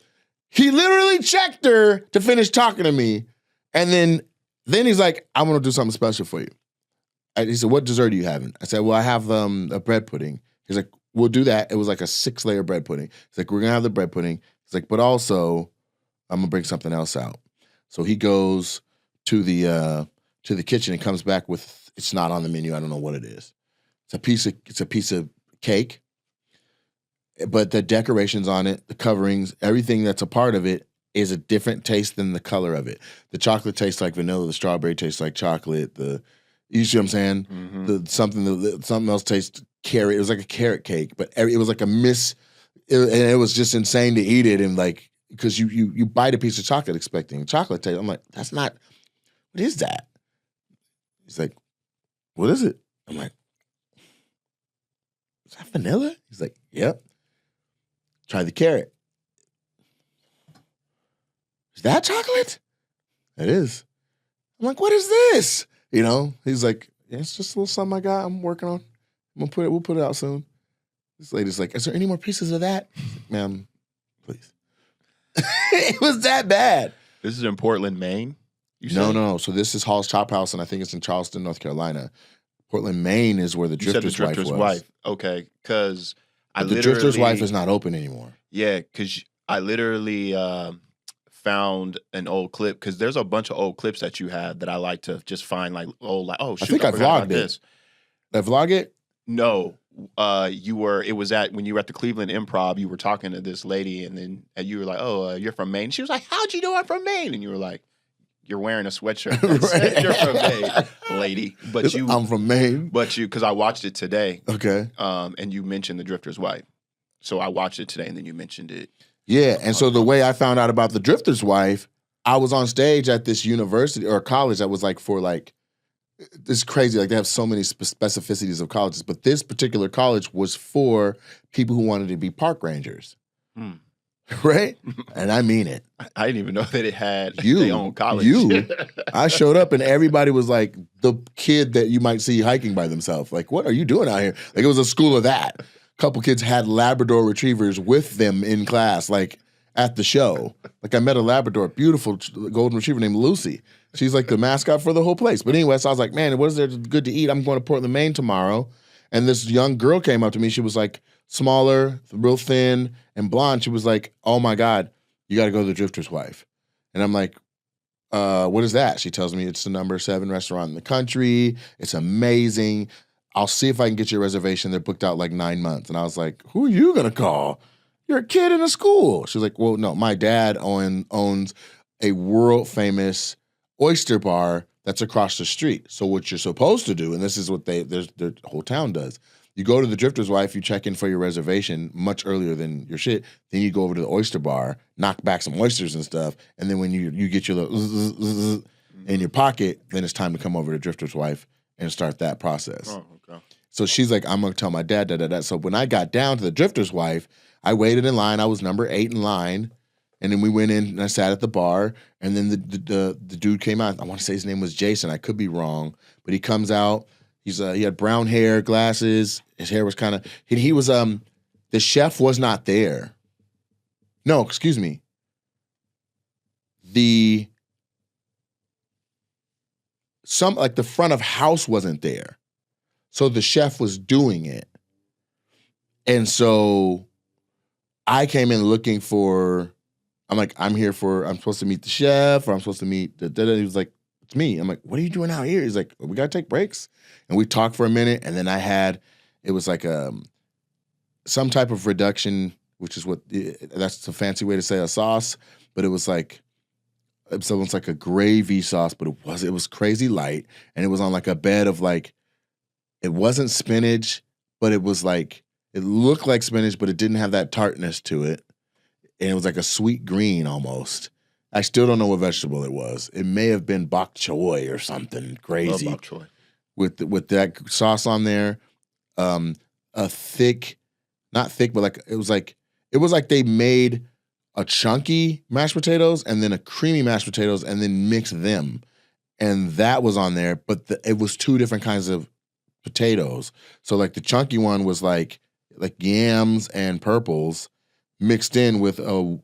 He literally checked her to finish talking to me. And then he's like, I want to do something special for you. He said, what dessert are you having? I said, well, I have a bread pudding. He's like, we'll do that. It was like a 6-layer bread pudding. He's like, we're going to have the bread pudding. He's like, but also, I'm going to bring something else out. So he goes to the kitchen and comes back with, it's not on the menu. I don't know what it is. It's a piece of cake, but the decorations on it, the coverings, everything that's a part of it is a different taste than the color of it. The chocolate tastes like vanilla. The strawberry tastes like chocolate. You see what I'm saying? Mm-hmm. Something else tastes carrot. It was like a carrot cake, but it was like and it was just insane to eat it. And like, because you bite a piece of chocolate expecting chocolate taste. I'm like, that's not, what is that? He's like, what is it? I'm like, is that vanilla? He's like, yep. Try the carrot. Is that chocolate? It is. I'm like, what is this? He's like, yeah, it's just a little something I got. I'm working on. We'll put it out soon. This lady's like, is there any more pieces of that? Like, ma'am, please. It was that bad. This is in Portland, Maine? No. So this is Hall's Chop House, and I think it's in Charleston, North Carolina. Portland, Maine is where the Drifter's Wife. Okay, because the Drifter's Wife is not open anymore. Yeah, because I literally found an old clip, because there's a bunch of old clips that you have that I like to just find, oh, shoot, I think I vlogged it. Did I vlog it? No. It was when you were at the Cleveland Improv, you were talking to this lady, and you were like, oh, you're from Maine. She was like, how'd you know I'm from Maine? And you were like, you're wearing a sweatshirt that said you're from Maine, lady. But I'm from Maine. But because I watched it today. Okay. And you mentioned the Drifter's Wife. So I watched it today, and then you mentioned it. Yeah, and so the way I found out about the Drifter's Wife, I was on stage at this university or college that was it's crazy. Like, they have so many specificities of colleges, but this particular college was for people who wanted to be park rangers. Right? And I mean it. I didn't even know that it had their own college. I showed up and everybody was like the kid that you might see hiking by themselves. Like, what are you doing out here? Like, it was a school of that. A couple kids had Labrador retrievers with them in class. Like, at the show. Like I met a Labrador, beautiful golden retriever named Lucy. She's like the mascot for the whole place. But anyway, so I was like, man, what is there good to eat? I'm going to Portland, Maine tomorrow. And this young girl came up to me. She was like smaller, real thin, and blonde. She was like, oh my God, you got to go to the Drifter's Wife. And I'm like, what is that? She tells me it's the number 7 restaurant in the country. It's amazing. I'll see if I can get you a reservation. They're booked out like 9 months. And I was like, who are you going to call? You're a kid in a school. She's like, well, no, my dad owns a world famous oyster bar that's across the street. So what you're supposed to do, and this is what their whole town does, you go to the Drifter's Wife, you check in for your reservation much earlier than your shit, then you go over to the oyster bar, knock back some oysters and stuff, and then when you get your little in your pocket, then it's time to come over to Drifter's Wife and start that process. Oh, okay. So she's like, I'm going to tell my dad, da. So when I got down to the Drifter's Wife, I waited in line. I was number 8 in line. And then we went in and I sat at the bar. And then the dude came out. I want to say his name was Jason. I could be wrong. But he comes out. He had brown hair, glasses. His hair was kind of, he was, the chef was not there. No, excuse me. The front of house wasn't there. So the chef was doing it. And so I came in looking for, I'm like, I'm supposed to meet the chef, or I'm supposed to meet He was like, it's me. I'm like, what are you doing out here? He's like, we got to take breaks. And we talked for a minute, and then it was like some type of reduction, which is that's a fancy way to say a sauce, but it was like, someone's like a gravy sauce, but it was crazy light, and it was on like a bed of like, it wasn't spinach, but it was like, it looked like spinach, but it didn't have that tartness to it. And it was like a sweet green almost. I still don't know what vegetable it was. It may have been bok choy or something crazy. Love bok choy. With that sauce on there. A thick, not thick, but it was like they made a chunky mashed potatoes and then a creamy mashed potatoes and then mixed them. And that was on there, but it was 2 different kinds of potatoes. So like the chunky one was like yams and purples mixed in with normal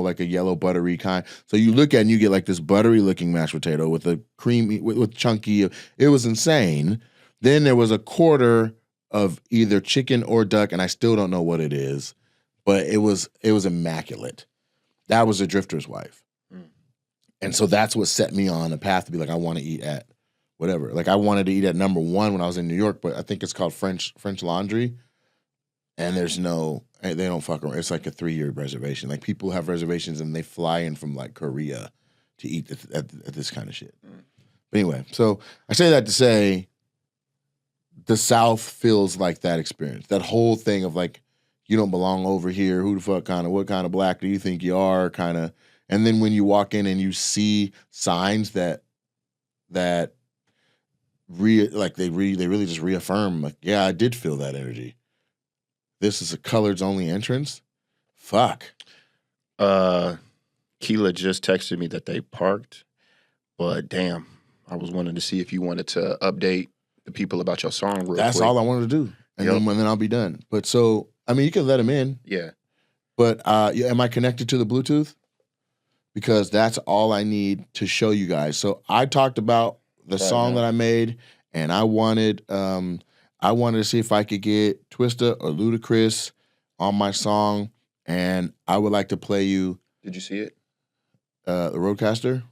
like a yellow buttery kind. So you look at it and you get like this buttery looking mashed potato with a creamy with chunky. It was insane. Then there was a quarter of either chicken or duck, and I still don't know what it is, but it was immaculate. That was a Drifter's Wife. And so that's what set me on a path to be like, I want to eat at whatever. Like I wanted to eat at number 1 when I was in New York, but I think it's called French Laundry. And they don't fuck around. It's like a 3-year reservation. Like people have reservations and they fly in from like Korea to eat at this kind of shit. But anyway, so I say that to say the South feels like that experience. That whole thing of like, you don't belong over here. Who the fuck what kind of black do you think you are? Kind of. And then when you walk in and you see signs that really just reaffirm, like, yeah, I did feel that energy. This is a coloreds only entrance? Fuck. Keela just texted me that they parked, but damn, I was wanting to see if you wanted to update the people about your song real quick. That's all I wanted to do. And then I'll be done. But so, I mean, you can let them in. Yeah. But am I connected to the Bluetooth? Because that's all I need to show you guys. So I talked about the song that I made, and I wanted to see if I could get Twista or Ludacris on my song, and I would like to play you. Did you see it? The Rodecaster.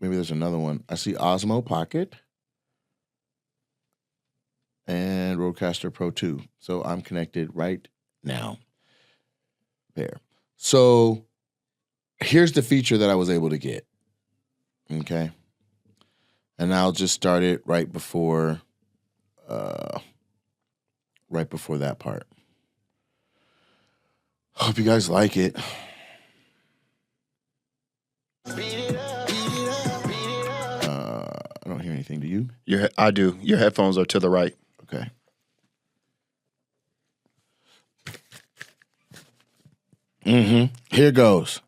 Maybe there's another one. I see Osmo Pocket and Rodecaster Pro 2. So I'm connected right now. There. So here's the feature that I was able to get. Okay. And I'll just start it right before that part. Hope you guys like it. I don't hear anything. Do you? I do. Your headphones are to the right. Okay. Here goes.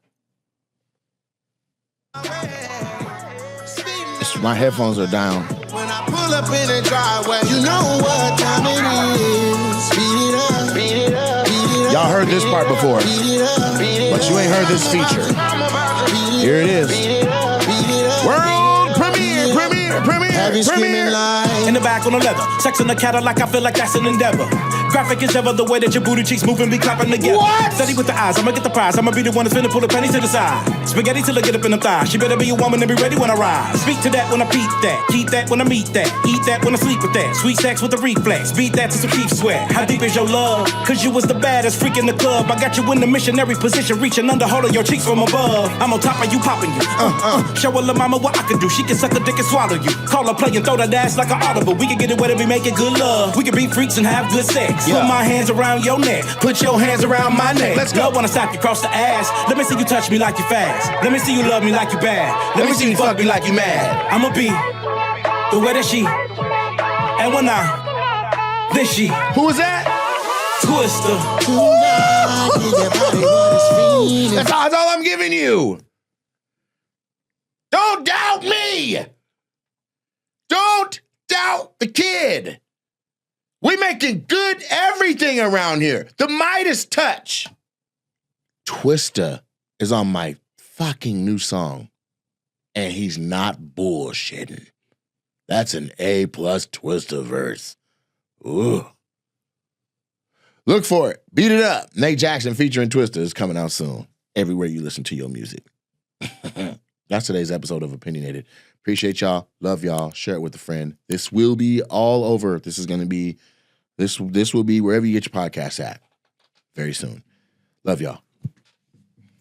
My headphones are down. When I pull up in the driveway, you know what time it is. Beat it up, beat it up. Y'all heard this part before, but you ain't heard this feature. Here it is. World premiere. In the back on the leather, sex in the Cadillac, I feel like that's an endeavor. Graphic as ever, the way that your booty cheeks moving, be clapping together. What? Steady with the eyes, I'ma get the prize. I'ma be the one that's finna pull the pennies to the side. Spaghetti till I get up in the thigh. She better be a woman and be ready when I rise. Speak to that when I peep that. Keep that when I meet that. Eat that when I sleep with that. Sweet sex with a reflex. Beat that to some keep sweat. How deep is your love? Cause you was the baddest freak in the club. I got you in the missionary position, reaching under, holding your cheeks from above. I'm on top of you, popping you. Show her little mama what I can do. She can suck a dick and swallow you. Call her play and throw that ass like an audible. We can get it where we make it good love. We can be freaks and have good sex. Put my hands around your neck. Put your hands around my neck. Let's go. Love wanna slap you across the ass. Let me see you touch me like you fast. Let me see you love me like you bad. Let me see you fuck me like you mad. I'ma be the way that she. And when I, then she. Who was that? Twister. That's all I'm giving you. Don't doubt me. Don't doubt the kid. We making good everything around here. The Midas touch. Twista is on my fucking new song. And he's not bullshitting. That's an A+ Twista verse. Ooh. Look for it. Beat It Up. Nate Jackson featuring Twista is coming out soon. Everywhere you listen to your music. That's today's episode of Opinionated. Appreciate y'all. Love y'all. Share it with a friend. This will be all over. This is going to be, this will be wherever you get your podcasts at very soon. Love y'all.